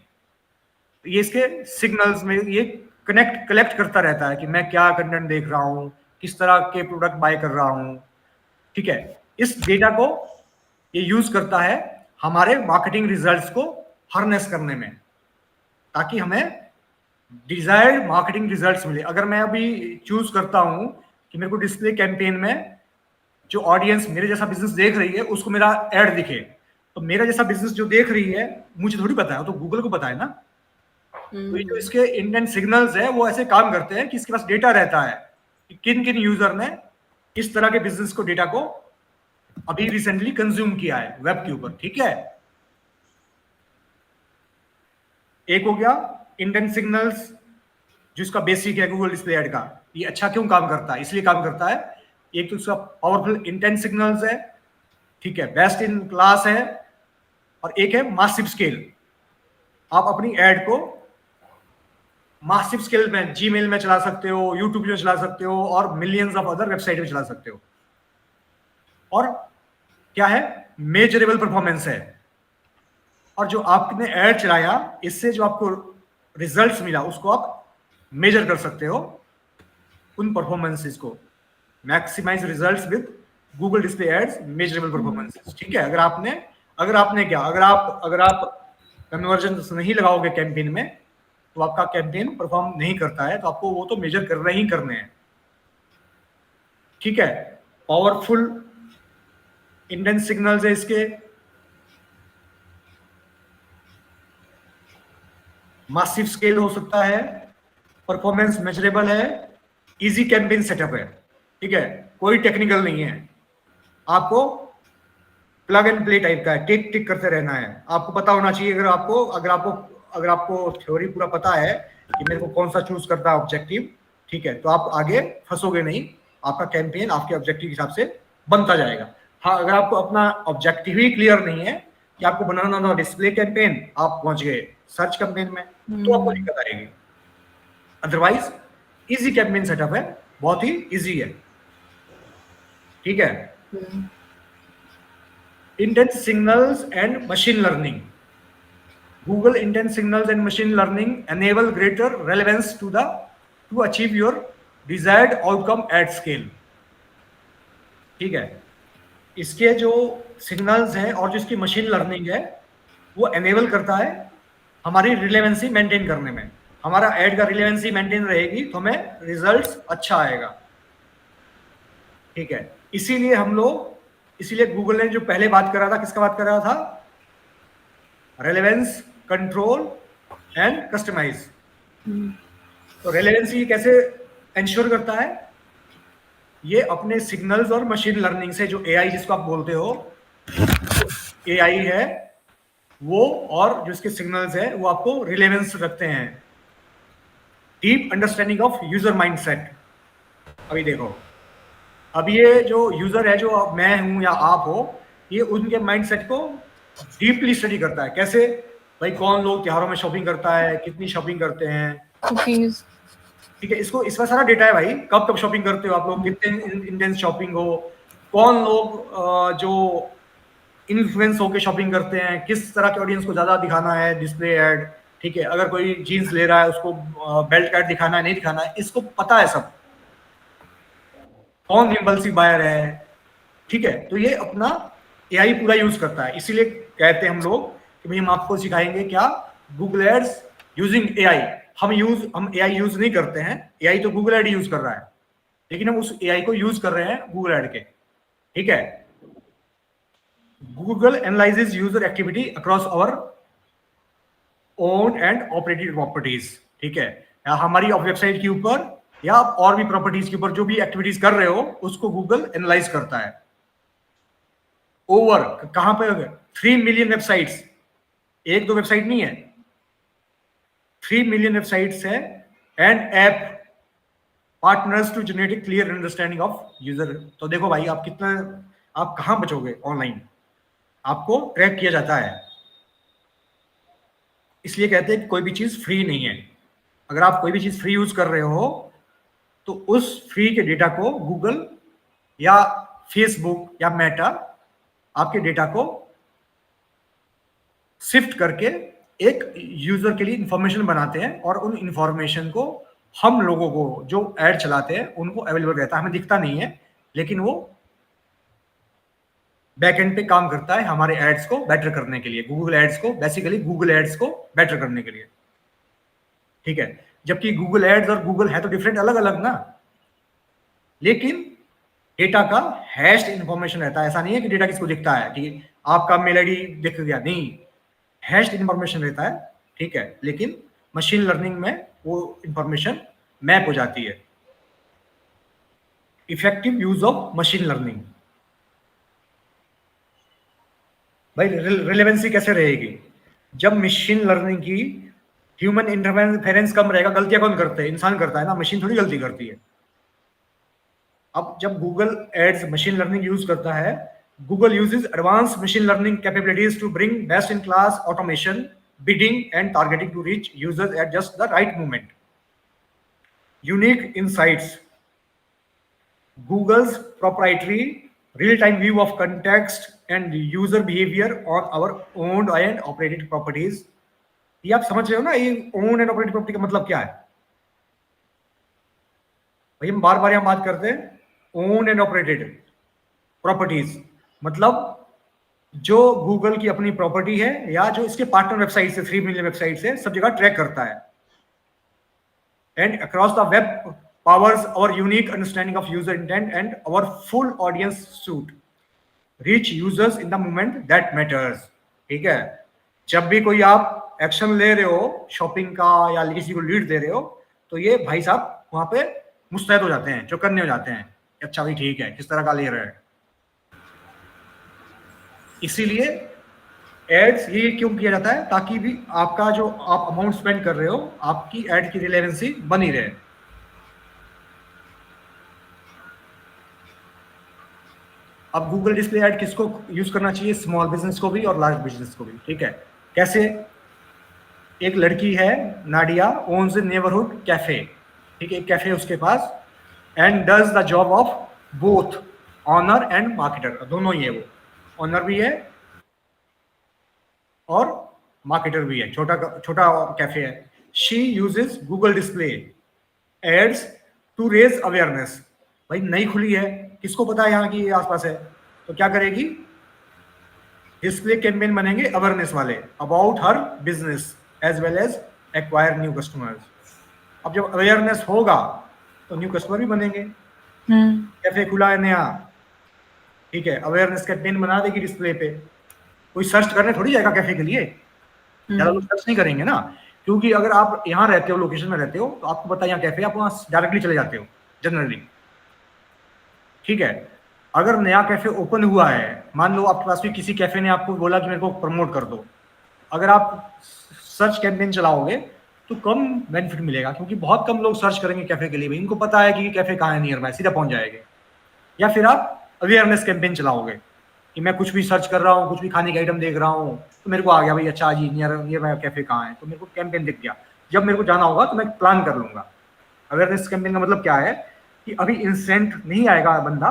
A: ये इसके सिग्नल्स में ये कलेक्ट करता रहता है कि मैं क्या कंटेंट देख रहा हूं, किस तरह के प्रोडक्ट बाय कर रहा हूं। ठीक है, इस डेटा को ये यूज करता है हमारे मार्केटिंग रिजल्ट्स को हार्नेस करने में, ताकि हमें डिजायर्ड मार्केटिंग रिजल्ट्स मिले। अगर मैं अभी चूज करता हूं कि मेरे को डिस्प्ले कैंपेन में जो ऑडियंस मेरे जैसा बिजनेस देख रही है उसको मेरा एड दिखे, तो मेरा जैसा बिजनेस जो देख रही है मुझे थोड़ी पता है, तो गूगल को पता है ना। तो ये जो इसके इंटेंट सिग्नल्स है वो ऐसे काम करते हैं कि इसके पास डेटा रहता है कि किन किन यूजर ने इस तरह के बिजनेस को, डेटा को अभी रिसेंटली कंज्यूम किया है वेब के ऊपर। ठीक है, एक हो गया इंटेंट सिग्नल्स जो इसका बेसिक है गूगल डिस्प्ले ऐड का। ये अच्छा क्यों काम करता है? इसलिए काम करता है, एक तो इसका पावरफुल इंटेंट सिग्नल्स है, ठीक है, बेस्ट इन क्लास है, और एक है मासिव स्केल। आप अपनी ऐड को मासिव स्केल में जीमेल में चला सकते हो, यूट्यूब में चला सकते हो, और मिलियंस ऑफ अदर वेबसाइट में चला सकते हो। और क्या है, मेजरेबल परफॉर्मेंस है। और जो आपने ऐड चलाया इससे जो आपको रिजल्ट्स मिला उसको आप मेजर कर सकते हो, उन परफॉर्मेंसेस को। Maximise results with Google display ads measurable performances. ठीक है, अगर आप कन्वर्जन नहीं लगाओगे कैंपेन में तो आपका कैंपेन परफॉर्म नहीं करता है, तो आपको वो तो मेजर करने ही करने हैं। ठीक है, पावरफुल इंटेंट सिग्नल्स है इसके, मासिव स्केल हो सकता है, परफॉर्मेंस मेजरेबल है, इजी कैंपेन सेटअप है। ठीक है, कोई टेक्निकल नहीं है, आपको प्लग एंड प्ले टाइप का है, टिक टिक करते रहना है। आपको पता होना चाहिए, अगर आपको थ्योरी पूरा पता है कि मेरे को कौन सा चूज करना है ऑब्जेक्टिव, ठीक है, तो आप आगे फंसोगे नहीं, आपका कैंपेन आपके ऑब्जेक्टिव के हिसाब से बनता जाएगा। हाँ, अगर आपको अपना ऑब्जेक्टिव ही क्लियर नहीं है कि आपको बनाना था डिस्प्ले कैंपेन, आप पहुंच गए सर्च कैंपेन में, तो आपको दिक्कत आएगी। अदरवाइज इजी कैंपेन सेटअप है, बहुत ही इजी है। ठीक है, intent signals and machine learning. Google intent signals and machine learning enable greater relevance to achieve your desired outcome at scale. ठीक है, इसके जो सिग्नल्स हैं और जो इसकी मशीन लर्निंग है वो एनेबल करता है हमारी रिलेवेंसी मेंटेन करने में। हमारा एड का रिलेवेंसी मेंटेन रहेगी तो हमें रिजल्ट्स अच्छा आएगा। ठीक है, इसीलिए गूगल ने जो पहले बात कर रहा था, किसका बात कर रहा था? Relevance, control and customise. तो रेलेवेंसी कैसे इंश्योर करता है? ये अपने सिग्नल्स और मशीन लर्निंग से, जो एआई जिसको आप बोलते हो, एआई है वो, और जो इसके सिग्नल्स है वो आपको रिलेवेंस रखते हैं। Deep understanding of user mindset. अभी देखो, अब ये जो यूजर है, जो मैं हूं या आप हो, ये उनके माइंडसेट को डीपली स्टडी करता है। कैसे भाई, कौन लोग त्योहारों में शॉपिंग करता है, कितनी शॉपिंग करते हैं, ठीक है, इसमें सारा डेटा है भाई। कब शॉपिंग करते हो आप लोग, कितने इंटेंस शॉपिंग हो, कौन लोग जो इन्फ्लुएंस होके शॉपिंग करते हैं, किस तरह के ऑडियंस को ज्यादा दिखाना है डिस्प्ले एड, ठीक है, अगर कोई जीन्स ले रहा है उसको बेल्ट कार्ड दिखाना है नहीं दिखाना है, इसको पता है सब, कौन इम्पल्सिव बायर है, ठीक है। तो ये अपना एआई पूरा यूज करता है, इसीलिए कहते हैं हम लोग कि भाई हम आपको सिखाएंगे क्या, गूगल एड्स यूजिंग एआई। हम एआई यूज नहीं करते हैं, एआई तो गूगल एड यूज कर रहा है, लेकिन हम उस एआई को यूज कर रहे हैं गूगल एड के, ठीक है। Google analyses user activity across our own and operated properties, ठीक है, या हमारी वेबसाइट के ऊपर या और भी प्रॉपर्टीज के ऊपर जो भी एक्टिविटीज कर रहे हो उसको गूगल एनालाइज करता है। ओवर कहां पे 3 मिलियन वेबसाइट्स, एक दो वेबसाइट नहीं है, 3 मिलियन वेबसाइट्स है, and app partners to generate clear understanding of user. तो देखो भाई आप कितना, आप कहां बचोगे, ऑनलाइन आपको ट्रैक किया जाता है, इसलिए कहते हैं कि कोई भी चीज फ्री नहीं है। अगर आप कोई भी चीज फ्री यूज कर रहे हो तो उस फ्री के डेटा को गूगल या फेसबुक या मेटा आपके डेटा को सिफ्ट करके एक यूजर के लिए इंफॉर्मेशन बनाते हैं, और उन इंफॉर्मेशन को हम लोगों को जो ऐड चलाते हैं उनको अवेलेबल रहता है, हमें दिखता नहीं है, लेकिन वो बैकएंड पे काम करता है हमारे एड्स को बेटर करने के लिए, गूगल एड्स को, बेसिकली गूगल एड्स को बेटर करने के लिए, ठीक है। जबकि गूगल एड्स और गूगल है तो डिफरेंट, अलग अलग ना, लेकिन डेटा का हैश्ड इंफॉर्मेशन रहता है। ऐसा नहीं है कि डेटा किसको दिखता है कि आपका मेल आईडी दिख गया, नहीं, हैश्ड इंफॉर्मेशन रहता है, ठीक है, लेकिन मशीन लर्निंग में वो इंफॉर्मेशन मैप हो जाती है। Effective use of machine learning, भाई रिलेवेंसी कैसे रहेगी जब मशीन लर्निंग की ह्यूमन इंटरफेरेंस कम रहेगा। गलतियां कौन करते हैं, इंसान करता है ना, मशीन थोड़ी गलती करती है। अब जब Google ads machine learning use करता है, Google uses advance machine learning capabilities to bring best in class automation, bidding and targeting to reach users at just the right moment. Unique insights, Google's proprietary real-time view of context and user behavior on our owned and operated properties। ये आप समझ रहे हो ना, ये owned and operated property का मतलब क्या है भाई, हम बार बार यहाँ बात करते हैं owned and operated properties, मतलब जो गूगल की अपनी प्रॉपर्टी है या जो इसके पार्टनर वेबसाइट से, 3 मिलियन वेबसाइट से सब जगह ट्रैक करता है, and across the web powers our unique understanding of user intent and our full audience suite, reach users in the moment that matters, ठीक है। जब भी कोई आप एक्शन ले रहे हो शॉपिंग का या किसी को लीड दे रहे हो, तो ये भाई साहब वहां पे मुस्तैद हो जाते हैं, जो करने हो जाते हैं, अच्छा भाई ठीक है, किस तरह का ले रहे हैं। इसीलिए एड्स ये क्यों किया जाता है, ताकि भी आपका जो आप अमाउंट स्पेंड कर रहे हो, आपकी एड की रिलेवेंसी बनी रहे। अब गूगल डिस्प्ले ऐड किसको यूज करना चाहिए, स्मॉल बिजनेस को भी और लार्ज बिजनेस को भी, ठीक है। कैसे, एक लड़की है Nadia, owns a neighbourhood cafe, ठीक है, एक कैफे उसके पास, and does the job of both owner and marketer, दोनों ही है, वो ऑनर भी है और मार्केटर भी है, छोटा कैफे है। She uses Google display ads to raise awareness, भाई नई खुली है, किसको पता है यहाँ की आसपास है, तो क्या करेगी, डिस्प्ले कैंपेन बनेंगे अवेयरनेस वाले about her business as well as acquire new customers. अब जब अवेयरनेस होगा तो न्यू कस्टमर भी बनेंगे। कैफे खुला है नया, ठीक है, अवेयरनेस कैंपेन बना देगी डिस्प्ले पे, कोई सर्च करने थोड़ी जाएगा कैफे के लिए, ज्यादा लोग सर्च नहीं करेंगे ना, क्योंकि अगर आप यहाँ रहते हो, लोकेशन में रहते हो, तो आपको पता है यहाँ कैफे, आप वहाँ डायरेक्टली चले जाते हो जनरली, ठीक है। अगर नया कैफे ओपन हुआ है, मान लो आपके पास भी किसी कैफे ने आपको बोला कि मेरे को प्रमोट कर दो, अगर आप सर्च कैंपेन चलाओगे तो कम बेनिफिट मिलेगा, क्योंकि बहुत कम लोग सर्च करेंगे कैफे के लिए, भाई इनको पता है कि कैफे कहाँ है नियर बाय, सीधा पहुंच जाएंगे। या फिर आप अवेयरनेस कैंपेन चलाओगे कि मैं कुछ भी सर्च कर रहा हूँ, कुछ भी खाने के आइटम देख रहा हूँ, तो मेरे को आ गया भाई, अच्छा जी नियर बाय कैफे कहाँ है, तो मेरे को कैंपेन दिख गया, जब मेरे को जाना होगा तो मैं प्लान कर लूंगा। अवेयरनेस कैंपेन का मतलब क्या है कि अभी इंस्टेंट नहीं आएगा बंदा,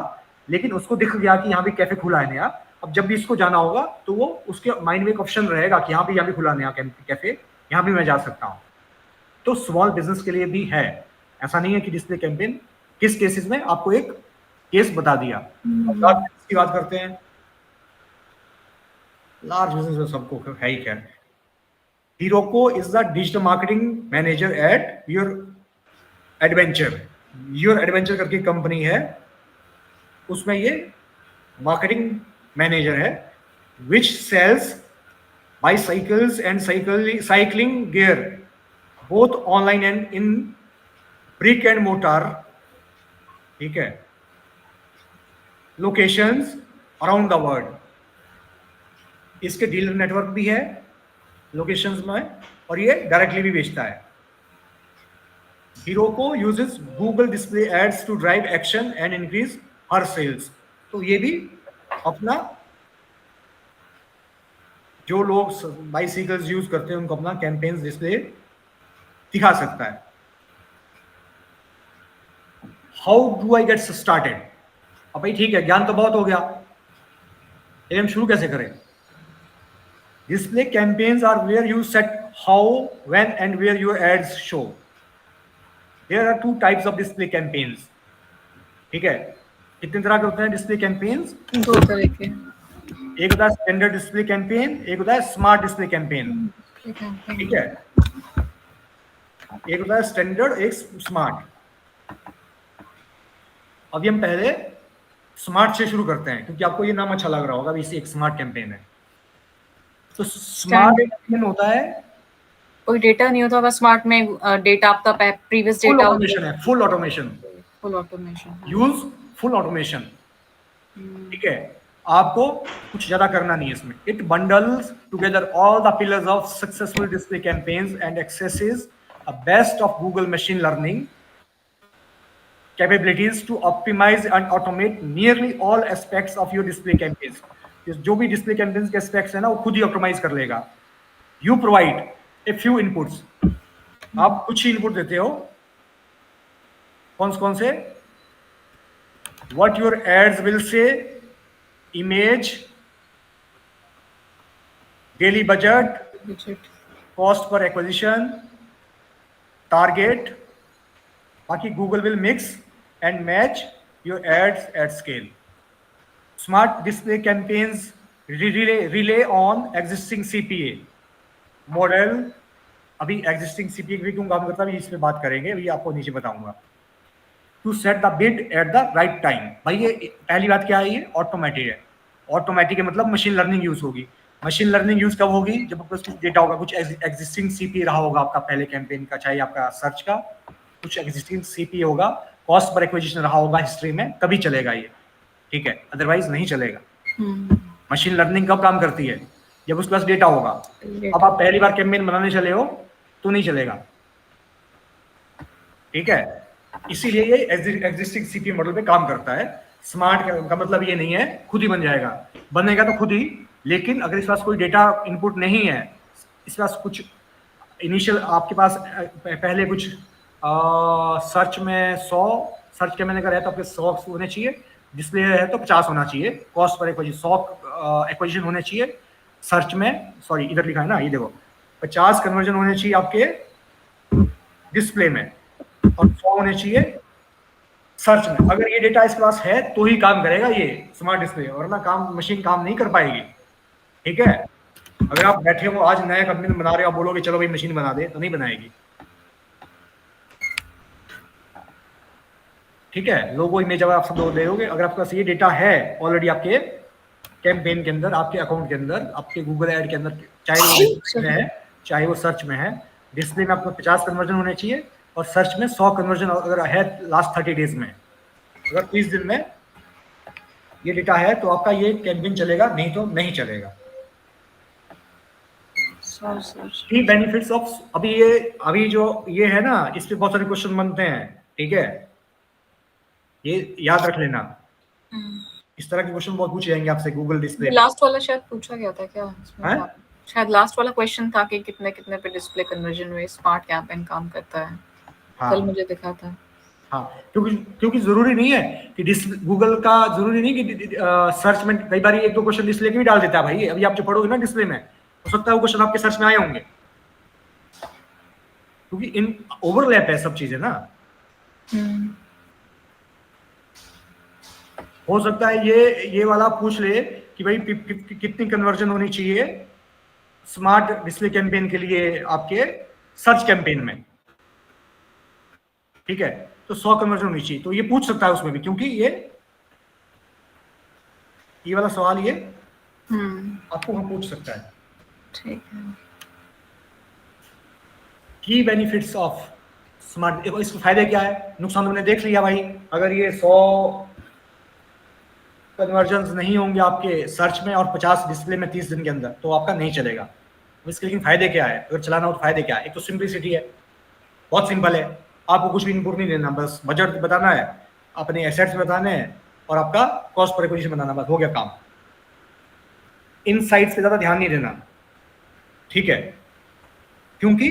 A: लेकिन उसको दिख गया कि यहाँ भी कैफे खुला है नया, अब जब भी इसको जाना होगा तो वो उसके माइंड में एक ऑप्शन रहेगा कि यहाँ भी खुला नया कैफे, यहाँ भी मैं जा सकता हूँ। तो स्मॉल बिजनेस के लिए भी है, ऐसा नहीं है कि डिस्प्ले कैंपेन किस केसेस में, आपको एक केस बता दिया। अब लार्ज बिजनेस की बात करते हैं। लार्ज बिजनेस में सबको है ही खैर। Heroku is the digital marketing manager at your adventure। Your adventure करके कंपनी है, उसमें ये मार्केटिंग मैनेजर है, which sells bicycles and cycling gear both online and in brick and mortar, ठीक है, लोकेशंस अराउंड द वर्ल्ड। इसके डीलर नेटवर्क भी है लोकेशंस में, और ये डायरेक्टली भी बेचता है। Heroku uses Google display ads to drive action and increase her sales। तो ये भी अपना, जो लोग बाइसिकल्स यूज करते हैं उनको अपना कैंपेन्स डिस्प्ले दिखा सकता है। How do I get started? अब भाई ठीक है, ज्ञान तो बहुत हो गया, लेकिन हम शुरू कैसे करें? Display campaigns are where you set how, when and where your ads show. There are two types of display campaigns, ठीक है। कितने तरह के होते हैं डिस्प्ले कैंपेन्स?
C: 2 तरह के।
A: एक होता है स्टैंडर्ड डिस्प्ले कैंपेन, एक होता है स्मार्ट डिस्प्ले कैंपेन, ठीक है। एक होता है स्टैंडर्ड, एक स्मार्ट। अभी हम पहले स्मार्ट से शुरू करते हैं, क्योंकि आपको ये नाम अच्छा लग रहा होगा, अभी इसे एक स्मार्ट कैंपेन है। तो स्मार्ट कैंपेन होता है,
C: कोई डेटा नहीं होता, बस स्मार्ट में डेटा आपका प्रीवियस डेटा
A: ऑटोमेशन है, full automation,
C: full automation
A: use full automation, ठीक है। आपको कुछ ज्यादा करना नहीं है इसमें। It bundles together all the pillars of successful display campaigns and accesses a best of Google machine learning capabilities to optimise and automate nearly all aspects of your display campaigns. जो भी डिस्प्ले कैंपेन्स के एस्पेक्ट्स है ना, वो खुद ही ऑप्टिमाइज कर लेगा। You provide a few inputs, आप कुछ ही इनपुट देते हो। कौन से? What your ads will say, image, daily budget, cost per acquisition, target. बाकी Google will mix and match your ads at scale. Smart display campaigns rely on existing CPA model. अभी एग्जिस्टिंग सीपीए भी क्यों काम करता है, इस पे बात करेंगे, अभी आपको नीचे बताऊंगा। To set the bid at the right time. भाई ये पहली बात क्या है, ये ऑटोमेटिक है। ऑटोमेटिक है मतलब मशीन लर्निंग यूज होगी। मशीन लर्निंग यूज कब होगी? जब आपके पास कुछ डेटा होगा, कुछ एग्जिस्टिंग सीपीए रहा होगा आपका पहले कैंपेन का, चाहे आपका सर्च का, कुछ एग्जिस्टिंग सीपीए होगा, कॉस्ट पर एक्विजिशन रहा होगा हिस्ट्री में, तभी चलेगा ये, ठीक है, अदरवाइज नहीं चलेगा। मशीन लर्निंग कब काम करती है? जब उसके पास डेटा होगा। अब आप पहली बार कैंपेन बनाने चले हो तो नहीं चलेगा, ठीक है। इसीलिए ये एग्जिस्टिंग सीपीए मॉडल पे काम करता है। स्मार्ट का मतलब ये नहीं है खुद ही बन जाएगा, बनेगा तो खुद ही, लेकिन अगर इस पास कोई डेटा इनपुट नहीं है, इस पास कुछ इनिशियल आपके पास पहले कुछ सर्च में 100 सर्च के मैंने करा है तो आपके 100 होने चाहिए, डिस्प्ले है तो 50 होना चाहिए, कॉस्ट पर एक्विजिशन 100 एक्विजिशन होने चाहिए सर्च में, सॉरी इधर लिखा है ना, ये देखो 50 कन्वर्जन होने चाहिए आपके डिस्प्ले में और 100 होने चाहिए सर्च में। अगर ये डेटा इसके पास है तो ही काम करेगा ये स्मार्ट डिस्प्ले, वरना काम मशीन काम नहीं कर पाएगी, ठीक है। अगर आप बैठे हो आज नया कंपनी बना रहे हो, आप बोलोगे चलो भाई मशीन बना दे, तो नहीं बनाएगी, ठीक है। लोगो इमेज आप सब लोग देखोगे, अगर आपके पास ये डेटा है ऑलरेडी आपके कैंपेन के अंदर, आपके अकाउंट के अंदर, आपके गूगल एड के अंदर, चाहे वो डिस्प्ले में है चाहे वो सर्च में है, डिस्प्ले में आपको 50 कन्वर्जन होने चाहिए और सर्च में 100 कन्वर्जन अगर है लास्ट 30 डेज में, अगर 30 दिन में ये डेटा है तो आपका ये कैंपेन चलेगा, नहीं तो नहीं चलेगा। की बेनिफिट्स ऑफ, अभी जो ये है ना, इस पे बहुत सारे क्वेश्चन बनते हैं, ठीक है, ये याद रख लेना। इस तरह के क्वेश्चन बहुत पूछे जाएंगे आपसे गूगल डिस्प्ले।
C: लास्ट वाला शायद पूछा गया था क्या इसमें? शायद लास्ट वाला क्वेश्चन था कि कितने कितने पे डिस्प्ले कन्वर्जन में स्मार्ट कैंपेन काम करता है। हाँ, कल मुझे दिखा था। हाँ,
A: क्योंकि जरूरी नहीं है कि गूगल का जरूरी नहीं कि सर्च में कई बार एक दो क्वेश्चन डिस्प्ले के भी डाल देता है भाई। अभी आप जो पढ़ोगे ना डिस्प्ले में, हो सकता है वो क्वेश्चन आपके सर्च में आए होंगे, क्योंकि इन ओवरलैप है सब चीजें ना। हो सकता है ये वाला पूछ ले कि भाई कितनी कन्वर्जन होनी चाहिए स्मार्ट डिस्प्ले कैंपेन के लिए आपके सर्च कैंपेन में, ठीक है, तो 100 कन्वर्जन होनी चाहिए, तो ये पूछ सकता है उसमें भी, क्योंकि ये वाला सवाल ये आपको हम पूछ सकता है।
C: ठीक है।
A: की बेनिफिट्स ऑफ स्मार्ट, इसके फायदे क्या है, नुकसान तुमने देख लिया भाई। अगर ये 100 कन्वर्जन नहीं होंगे आपके सर्च में और 50 डिस्प्ले में 30 दिन के अंदर, तो आपका नहीं चलेगा। इसके लेकिन फायदे क्या है, अगर चलाना हो तो फायदे क्या है? एक तो सिंपलिसिटी है, बहुत सिंपल है, आपको कुछ भी इनपुट नहीं देना, बस बजट बताना है, अपने एसेट्स बताने हैं और आपका कॉस्ट पर एक्विजिशन बनाना, बस हो गया काम। इनसाइट्स पे ज्यादा ध्यान नहीं देना, ठीक है, क्योंकि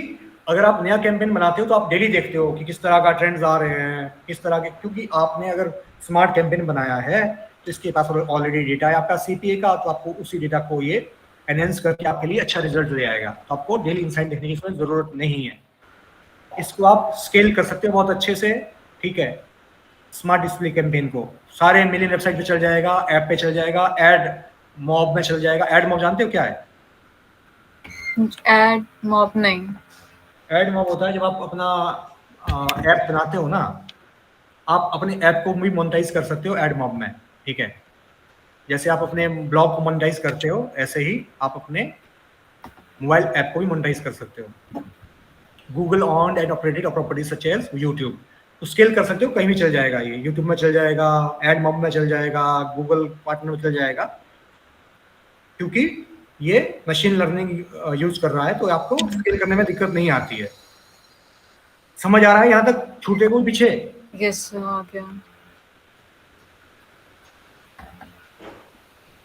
A: अगर आप नया कैंपेन बनाते हो तो आप डेली देखते हो कि किस तरह का ट्रेंड्स आ रहे हैं, किस तरह के, क्योंकि आपने अगर स्मार्ट कैंपेन बनाया है तो इसके पास ऑलरेडी डेटा है आपका सीपीए का, तो आपको उसी डेटा को ये एनहेंस करके आपके लिए अच्छा रिजल्ट ले आएगा। तो आपको डेली इनसाइट देखने की इसमें जरूरत नहीं है, इसको आप स्केल कर सकते हो बहुत अच्छे से, ठीक है। स्मार्ट डिस्प्ले कैंपेन को सारे मिलियन वेबसाइट पे चल जाएगा, ऐप पे चल जाएगा, एड मॉब में चल जाएगा। एड मॉब जानते हो क्या है?
C: एड मॉब नहीं।
A: एड मॉब होता है जब आप अपना ऐप बनाते हो ना, आप अपने ऐप को भी मोनेटाइज कर सकते हो एड मॉब में, ठीक है। जैसे आप अपने ब्लॉग को मोनेटाइज करते हो, ऐसे ही आप अपने मोबाइल ऐप को भी मोनेटाइज कर सकते हो। Google on and operated properties such as YouTube, तो स्केल कर सकते हो, कहीं भी चल जाएगा, ये यूट्यूब में चल जाएगा, एड मॉब में चल जाएगा, गूगल पार्टनर में चल जाएगा, क्योंकि ये मशीन लर्निंग यूज कर रहा है, तो आपको स्केल करने में दिक्कत नहीं आती है। समझ आ रहा है यहाँ तक, छूटे को पीछे?
C: यस, आ गया।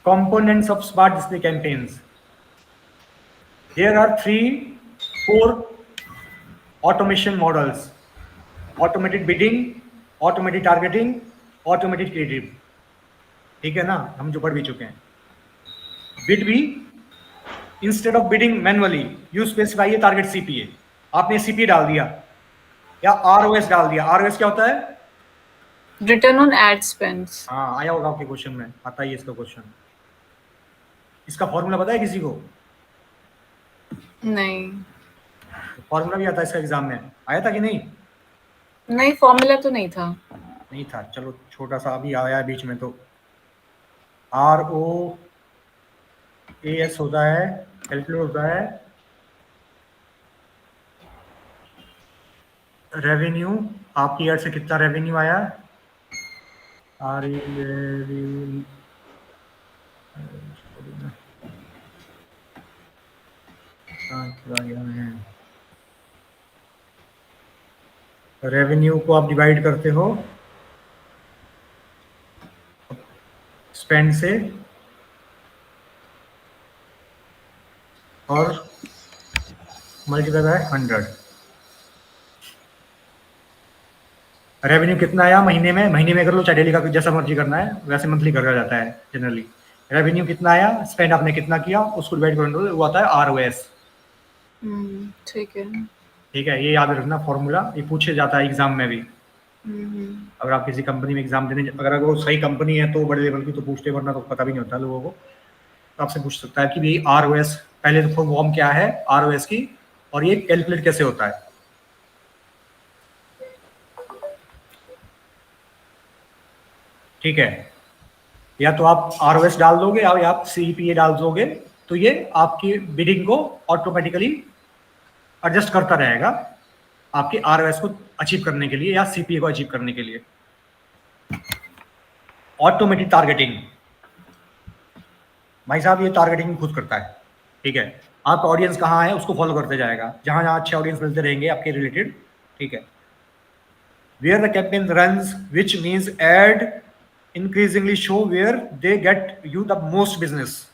A: Components of smart display campaigns. There are 4 automation models: automated bidding, automated targeting, automated creative. ठीक है ना, हम जो पढ़ भी चुके हैं। बिड भी, instead of bidding manually you specify ये टारगेट सीपीए, आपने सीपीए डाल दिया या आरओएस डाल दिया। आरओएस क्या होता है?
C: Return on add spends.
A: हाँ, आया होगा आपके क्वेश्चन में, आता ही है इसका क्वेश्चन। इसका फॉर्मूला पता है किसी को?
C: नहीं।
A: फॉर्मूला भी आता है इसका, एग्जाम में आया था कि नहीं?
C: नहीं, फॉर्मूला तो नहीं था।
A: नहीं था, चलो छोटा सा अभी आया है बीच में। तो ROAS होता है, कैलकुलेट होता है रेवेन्यू, आपकी ईयर से कितना रेवेन्यू आया, रेवेन्यू को आप डिवाइड करते हो स्पेंड से और मल्टीप्लाई बाय 100। रेवेन्यू कितना आया महीने में कर लो, चाहे डेली का जैसा मर्जी करना है, वैसे मंथली करा जाता है जनरली। रेवेन्यू कितना आया, स्पेंड आपने कितना किया, उसको डिवाइड करो, वो आता है आरओएस।
C: ठीक है।
A: ठीक है, ये याद रखना फॉर्मूला, ये पूछे जाता है एग्जाम में भी। अगर आप किसी कंपनी में एग्जाम देने, अगर वो सही कंपनी है तो बड़े लेवल की तो पूछते, वरना तो पता भी नहीं होता लोगों को। तो आपसे पूछ सकता है कि भाई आरओएस, पहले तो फॉर्म क्या है आरओएस की, और ये कैलकुलेट कैसे होता है। ठीक है, या तो आप आरओएस डाल दोगे या आप सीपीए डाल दोगे, तो ये आपकी बिडिंग को ऑटोमेटिकली एडजस्ट करता रहेगा आपके आरओएस को अचीव करने के लिए या सीपीए को अचीव करने के लिए। ऑटोमेटिक टारगेटिंग, भाई साहब ये टारगेटिंग खुद करता है, ठीक है। आपका ऑडियंस कहाँ है उसको फॉलो करते जाएगा, जहां जहां अच्छे ऑडियंस मिलते रहेंगे आपके रिलेटेड, ठीक है। Where the campaign runs which means ad increasingly show where they get you the most business,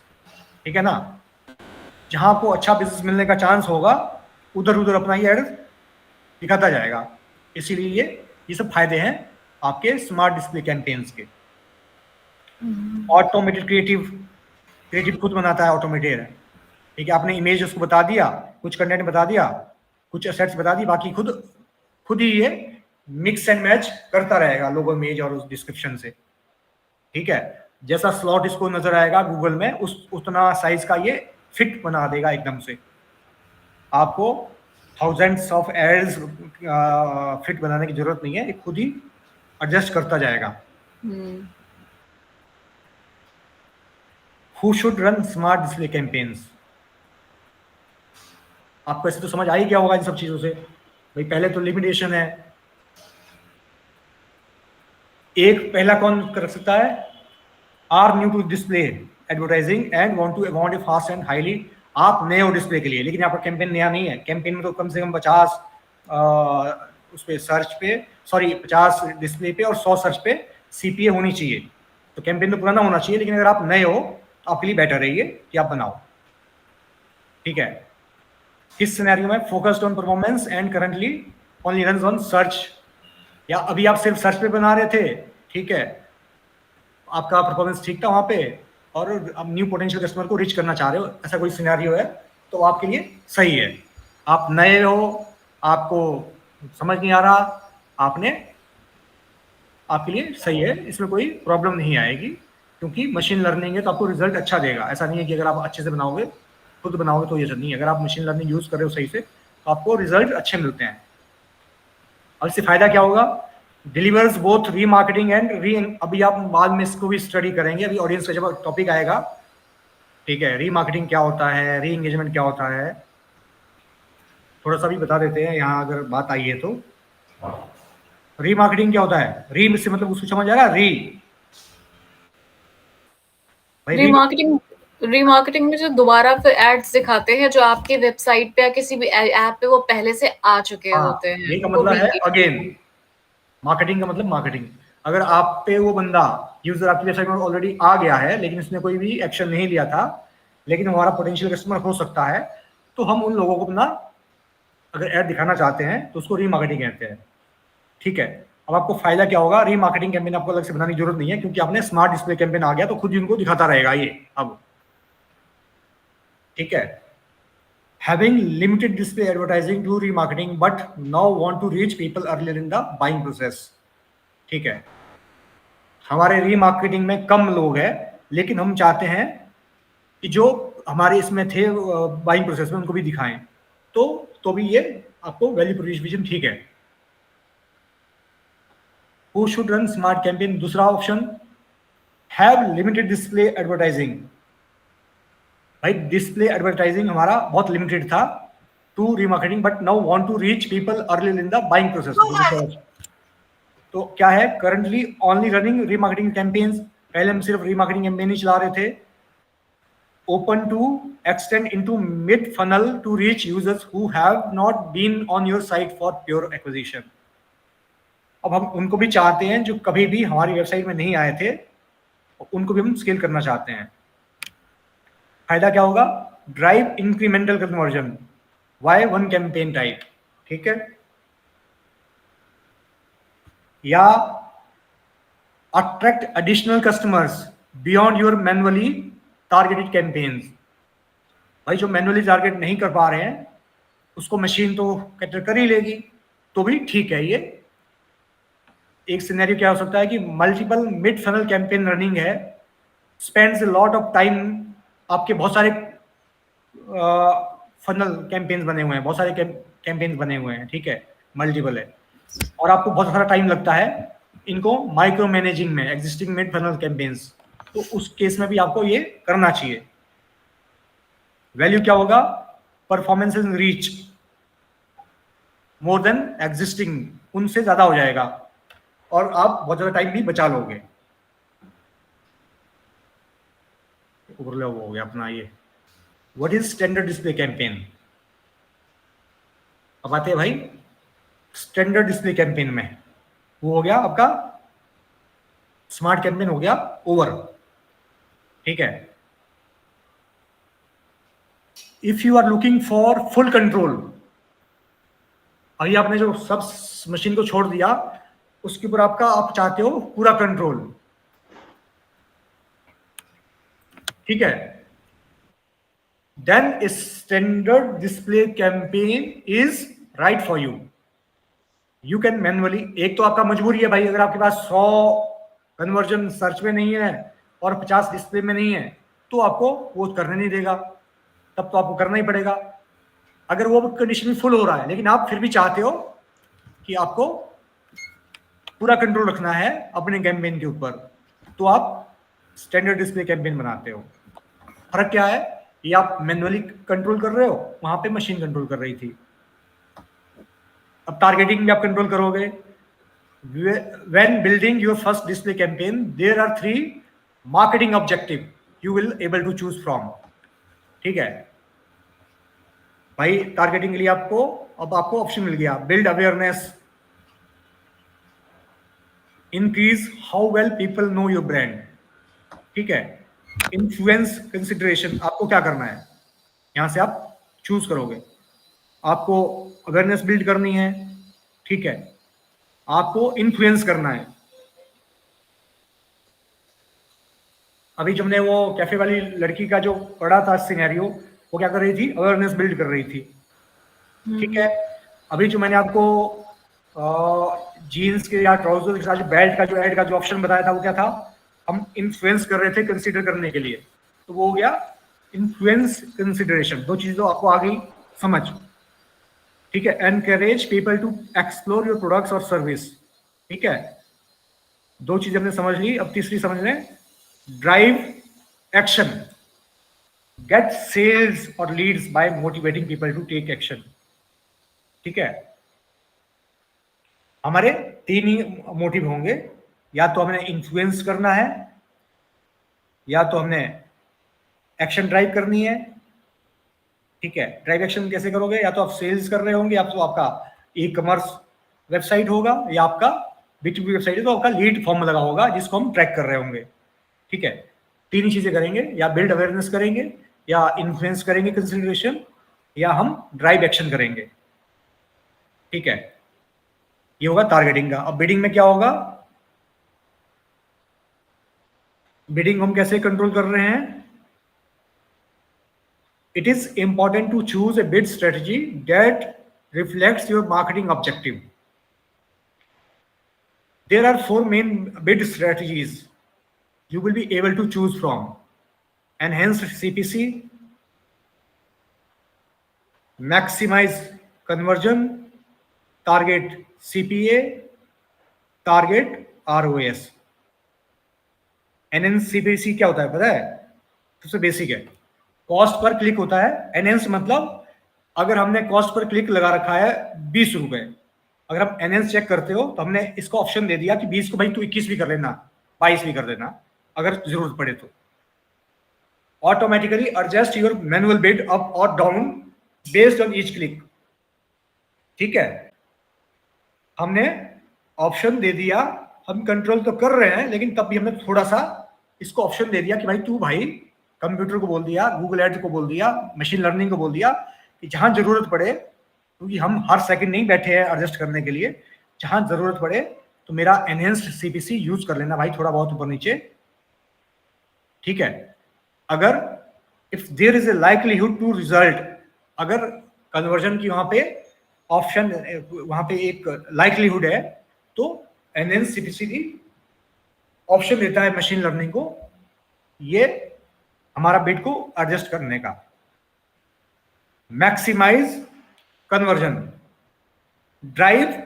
A: ठीक है ना। जहां आपको अच्छा बिजनेस मिलने का चांस होगा उधर उधर अपना ये एड दिखाता जाएगा। इसीलिए ये सब फायदे हैं आपके स्मार्ट डिस्प्ले कैंपेन्स के। ऑटोमेटेड क्रिएटिव खुद बनाता है ऑटोमेटेड, ठीक है। आपने इमेज उसको बता दिया, कुछ कंटेंट बता दिया, कुछ एसेट्स बता दी, बाकी खुद ही ये मिक्स एंड मैच करता रहेगा लोगो इमेज और उस डिस्क्रिप्शन से, ठीक है। जैसा स्लॉट इसको नजर आएगा गूगल में उतना साइज का ये फिट बना देगा एकदम से। आपको थाउजेंड्स ऑफ एड्स फिट बनाने की जरूरत नहीं है, ये खुद ही एडजस्ट करता जाएगा। Who should run smart display campaigns? आपको ऐसे तो समझ आ ही गया होगा इन सब चीजों से। भाई पहले तो लिमिटेशन है, एक पहला कौन कर सकता है, are new to display advertising and want a fast and highly. आप नए हो डिस्प्ले के लिए, लेकिन आपका कैंपेन नया नहीं है। कैंपेन में तो कम से कम 50 उस पे सर्च पे 50 डिस्प्ले पे और 100 सर्च पे सीपीए होनी चाहिए। तो कैंपेन तो पुराना होना चाहिए, लेकिन अगर आप नए हो तो आपके लिए बेटर है ये कि आप बनाओ, ठीक है। इस सिनेरियो में focused on performance and currently only runs on search, या अभी आप सिर्फ सर्च पे बना रहे थे, ठीक है, आपका परफॉर्मेंस ठीक था वहां पे, और आप न्यू पोटेंशियल कस्टमर को रीच करना चाह रहे हो, ऐसा कोई सिनेरियो है तो आपके लिए सही है। आप नए हो, आपको समझ नहीं आ रहा, आपके लिए सही है, इसमें कोई प्रॉब्लम नहीं आएगी, क्योंकि मशीन लर्निंग है तो आपको रिजल्ट अच्छा देगा। ऐसा नहीं है कि अगर आप अच्छे से बनाओगे, खुद बनाओगे तो ये सब नहीं है। अगर आप मशीन लर्निंग यूज कर रहे हो सही से तो आपको रिजल्ट अच्छे मिलते हैं। और इससे फायदा क्या होगा, डिलीवर्स बोथ रीमार्केटिंग एंड अभी आप बाद में इसको भी स्टडी करेंगे, अभी ऑडियंस का जब टॉपिक आएगा, ठीक है, रीमार्केटिंग क्या होता है, री एंगेजमेंट क्या होता है, थोड़ा सा भी बता देते हैं यहाँ अगर बात आई है तो। रीमार्केटिंग क्या होता है, री से मतलब उसको समझ आ रहा है,
C: रीमार्केटिंग में जो दोबारा फिर एड्स दिखाते हैं जो आपके वेबसाइट पे या किसी भी ऐप पे वो पहले से आ चुके होते हैं।
A: ये का मतलब है अगेन मार्केटिंग का मतलब मार्केटिंग। अगर आप पे वो बंदा यूजर आपकी वेबसाइट में ऑलरेडी आ गया है, लेकिन उसने कोई भी एक्शन नहीं लिया था, लेकिन हमारा पोटेंशियल कस्टमर हो सकता है, तो हम उन लोगों को अपना अगर ऐड दिखाना चाहते हैं तो उसको रीमार्केटिंग कहते हैं, ठीक है। अब आपको फायदा क्या होगा, रीमार्केटिंग कैंपेन आपको अलग से बनाने की जरूरत नहीं है, क्योंकि आपने स्मार्ट डिस्प्ले कैंपेन आ गया तो खुद ही उनको दिखाता रहेगा ये अब, ठीक है। Having limited display advertising to remarketing, but now want to reach people earlier in the buying process, ठीक है। हमारे रीमार्केटिंग में कम लोग हैं, लेकिन हम चाहते हैं कि जो हमारे इसमें थे बाइंग प्रोसेस में उनको भी दिखाएं, तो भी ये आपको वैल्यू प्रोपोजिशन ठीक है। Who should run smart campaign? दूसरा option, have limited display advertising। भाई डिस्प्ले एडवर्टाइजिंग हमारा बहुत लिमिटेड था to remarketing, but now want to reach people early in the buying process. तो क्या है, currently only running remarketing campaigns. पहले हम सिर्फ रीमार्केटिंग कैंपेन ही चला रहे थे। Open to extend into mid funnel to reach users who have not been on your site for pure acquisition. अब हम उनको भी चाहते हैं जो कभी भी हमारी वेबसाइट में नहीं आए थे, उनको भी हम स्केल करना चाहते हैं। फायदा क्या होगा, drive incremental conversion via one campaign type, ठीक है, या attract additional customers beyond your manually targeted campaigns. भाई जो मैनुअली टारगेट नहीं कर पा रहे हैं उसको मशीन तो कैटर कर ही लेगी, तो भी ठीक है। ये एक सिनेरियो क्या हो सकता है कि multiple mid funnel campaign running है, spends a lot of time, आपके बहुत सारे फनल कैंपेन्स बने हुए हैं, बहुत सारे कैंपेन्स बने हुए हैं, ठीक है, मल्टीपल है, और आपको बहुत सारा टाइम लगता है इनको माइक्रो मैनेजिंग में एग्जिस्टिंग मिड फनल कैंपेन्स। तो उस केस में भी आपको ये करना चाहिए। वैल्यू क्या होगा, performance in reach more than existing, उनसे ज्यादा हो जाएगा और आप बहुत ज्यादा टाइम भी बचा लोगे। ओवरलैप हो गया अपना ये। What is standard display campaign? अब आते हैं भाई स्टैंडर्ड डिस्प्ले कैंपेन में। वो हो गया आपका स्मार्ट कैंपेन, हो गया ओवर, ठीक है। If you are looking for full control, अभी आपने जो सब मशीन को छोड़ दिया, उसके ऊपर आप चाहते हो पूरा कंट्रोल, ठीक है, then standard display campaign is right for you. You can manually, एक तो आपका मजबूरी है भाई, अगर आपके पास 100 कन्वर्जन सर्च में नहीं है और 50 डिस्प्ले में नहीं है तो आपको वो करने नहीं देगा, तब तो आपको करना ही पड़ेगा। अगर वो कंडीशन फुल हो रहा है लेकिन आप फिर भी चाहते हो कि आपको पूरा कंट्रोल रखना है अपने कैंपेन के ऊपर, तो आप स्टैंडर्ड डिस्प्ले कैंपेन बनाते हो। फर्क क्या है, ये आप मैनुअली कंट्रोल कर रहे हो, वहां पे मशीन कंट्रोल कर रही थी। अब टारगेटिंग भी आप कंट्रोल करोगे। When building your first display campaign there are 3 marketing objective you will able to choose from. ठीक है भाई, टारगेटिंग के लिए आपको अब आपको ऑप्शन मिल गया, build awareness, increase how well people know your brand. ठीक है, इन्फ्लुएंस कंसिडरेशन, आपको क्या करना है, यहां से आप चूज करोगे। आपको अवेयरनेस बिल्ड करनी है, ठीक है, आपको इन्फ्लुएंस करना है। अभी जब हमने वो कैफे वाली लड़की का जो पढ़ा था सिनेरियो, वो क्या कर रही थी, अवेयरनेस बिल्ड कर रही थी। ठीक है, अभी जो मैंने आपको जीन्स के या ट्राउजर के साथ बेल्ट का जो ऐड का जो ऑप्शन बताया था वो क्या था, हम इन्फ्लुएंस कर रहे थे कंसीडर करने के लिए, तो वो हो गया इन्फ्लुएंस कंसिडरेशन। दो चीजें तो आपको आ गई समझ। ठीक है, encourage people to explore your products और सर्विस। ठीक है, दो चीजें हमने समझ ली, अब तीसरी समझ लें, ड्राइव एक्शन, गेट सेल्स और leads by motivating people to take action. ठीक है, हमारे 3 ही मोटिव होंगे, या तो हमने इन्फ्लुएंस करना है, या तो हमने एक्शन ड्राइव करनी है। ठीक है, ड्राइव एक्शन कैसे करोगे, या तो आप सेल्स कर रहे होंगे, या तो आपका ई कॉमर्स वेबसाइट होगा, या आपका B2B वेबसाइट है तो आपका लीड फॉर्म लगा होगा जिसको हम ट्रैक कर रहे होंगे। ठीक है, 3 ही चीजें करेंगे, या बिल्ड अवेयरनेस करेंगे, या इन्फ्लुएंस करेंगे कंसिडरेशन, या हम ड्राइव एक्शन करेंगे। ठीक है, ये होगा टारगेटिंग का। अब बिडिंग में क्या होगा, बिडिंग हम कैसे कंट्रोल कर रहे हैं, it is important to choose a bid strategy that reflects your marketing objective. There are 4 main bid strategies you will be able to choose from: enhanced CPC, maximize conversion, target CPA, target ROS। enhanced CPC क्या होता है पता है, सबसे बेसिक है, कॉस्ट पर क्लिक होता है। एनहेंस मतलब अगर हमने कॉस्ट पर क्लिक लगा रखा है 20 रुपए, अगर आप एनहेंस चेक करते हो तो हमने इसको ऑप्शन दे दिया कि 20 को भाई तू 21 भी कर लेना, 22 भी कर देना अगर जरूरत पड़े तो। Automatically adjust your manual bid up और down based on each click. ठीक है, हमने ऑप्शन दे दिया, हम कंट्रोल तो कर रहे हैं लेकिन तब भी हमने थोड़ा सा इसको ऑप्शन दे दिया कि भाई तू भाई कंप्यूटर को बोल दिया, गूगल एड्स को बोल दिया, मशीन लर्निंग को बोल दिया कि जहां जरूरत पड़े, क्योंकि हम हर सेकंड नहीं बैठे हैं एडजस्ट करने के लिए, जहां जरूरत पड़े तो मेरा एनहेंस्ड सीपीसी यूज कर लेना भाई, थोड़ा बहुत ऊपर नीचे। ठीक है, अगर if there is a likelihood to result, अगर कन्वर्जन की वहां पे ऑप्शन, वहां पे एक लाइकलीहुड है तो एनहेंस्ड सीपीसी भी ऑप्शन देता है मशीन लर्निंग को, ये हमारा बिड को एडजस्ट करने का। Maximise conversion, drive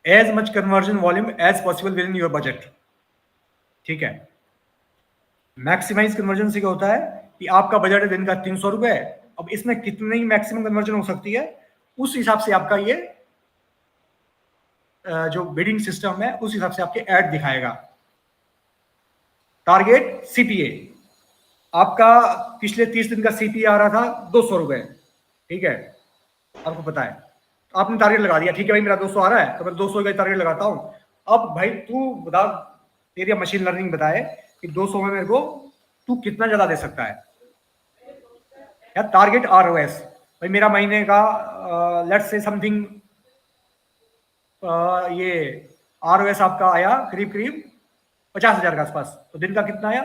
A: as much conversion volume as possible within your budget. ठीक है, मैक्सिमाइज कन्वर्जन से क्या होता है कि आपका बजट है दिन का 300 रुपए, अब इसमें कितनी मैक्सिमम कन्वर्जन हो सकती है उस हिसाब से आपका ये जो बिडिंग सिस्टम है उस हिसाब से आपके ऐड दिखाएगा। टारगेट सीपीए, आपका पिछले 30 दिन का सीपीए आ रहा था 200 रुपए, ठीक है, आपको पता है, आपने टारगेट लगा दिया, ठीक है भाई मेरा 200 आ रहा है तो मैं 200 का टारगेट लगाता हूं। अब भाई तू बता, तेरी मशीन लर्निंग बताए कि 200 में मेरे को तू कितना ज्यादा दे सकता है। या टारगेट आरओएस, भाई मेरा महीने का लेट्स से समथिंग ये आरओएस आपका आया करीब करीब 50,000 के आसपास, तो दिन का कितना आया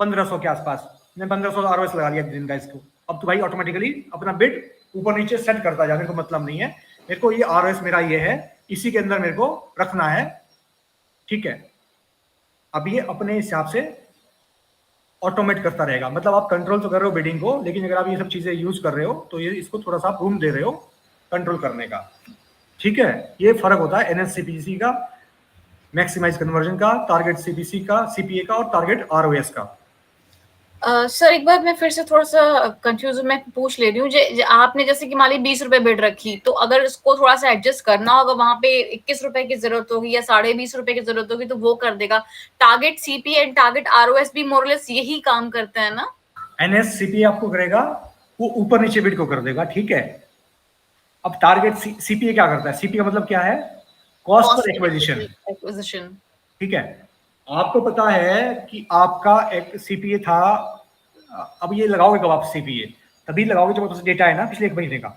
A: 1500 के आसपास, मैंने 1500 आरओएस लगा दिया दिन का इसको। अब तो भाई ऑटोमेटिकली अपना बिड ऊपर नीचे सेट करता जा, मेरे को मतलब नहीं है, मेरे को ये ROS मेरा ये है, इसी के अंदर मेरे को रखना है, ठीक है। अब ये अपने हिसाब से ऑटोमेट करता रहेगा, मतलब आप कंट्रोल तो कर रहे हो बिडिंग को, लेकिन अगर आप ये सब चीजें यूज कर रहे हो तो ये इसको थोड़ा सा रूम दे रहे हो कंट्रोल करने का, ठीक है। ये फर्क होता है NSCPC का, मैक्सिमाइज कन्वर्जन का, टारगेट CPC का, CPA का और टारगेट ROS का।
C: सर एक बार मैं फिर से थोड़ा सा कंफ्यूज मैं पूछ ले रही हूँ, आपने जैसे कि मान ली 20 रुपए बिड रखी, तो अगर इसको थोड़ा सा एडजस्ट करना होगा, वहां पे 21 रुपए की जरूरत होगी या 20.5 रुपए की जरूरत होगी, तो वो कर देगा। Target CPA and target ROS भी मोरलेस यही काम करते हैं ना?
A: NSCPA आपको करेगा, वो ऊपर नीचे बिड को कर देगा, ठीक है। अब टारगेट CPA क्या करता है? CPA का मतलब क्या है? कॉस्ट पर एक्विजिशन, ठीक है। आपको पता है कि आपका एक CPA था, अब ये लगाओगे कब आप CPA? तभी लगाओगे जब आपके डेटा है ना पिछले 1 महीने का।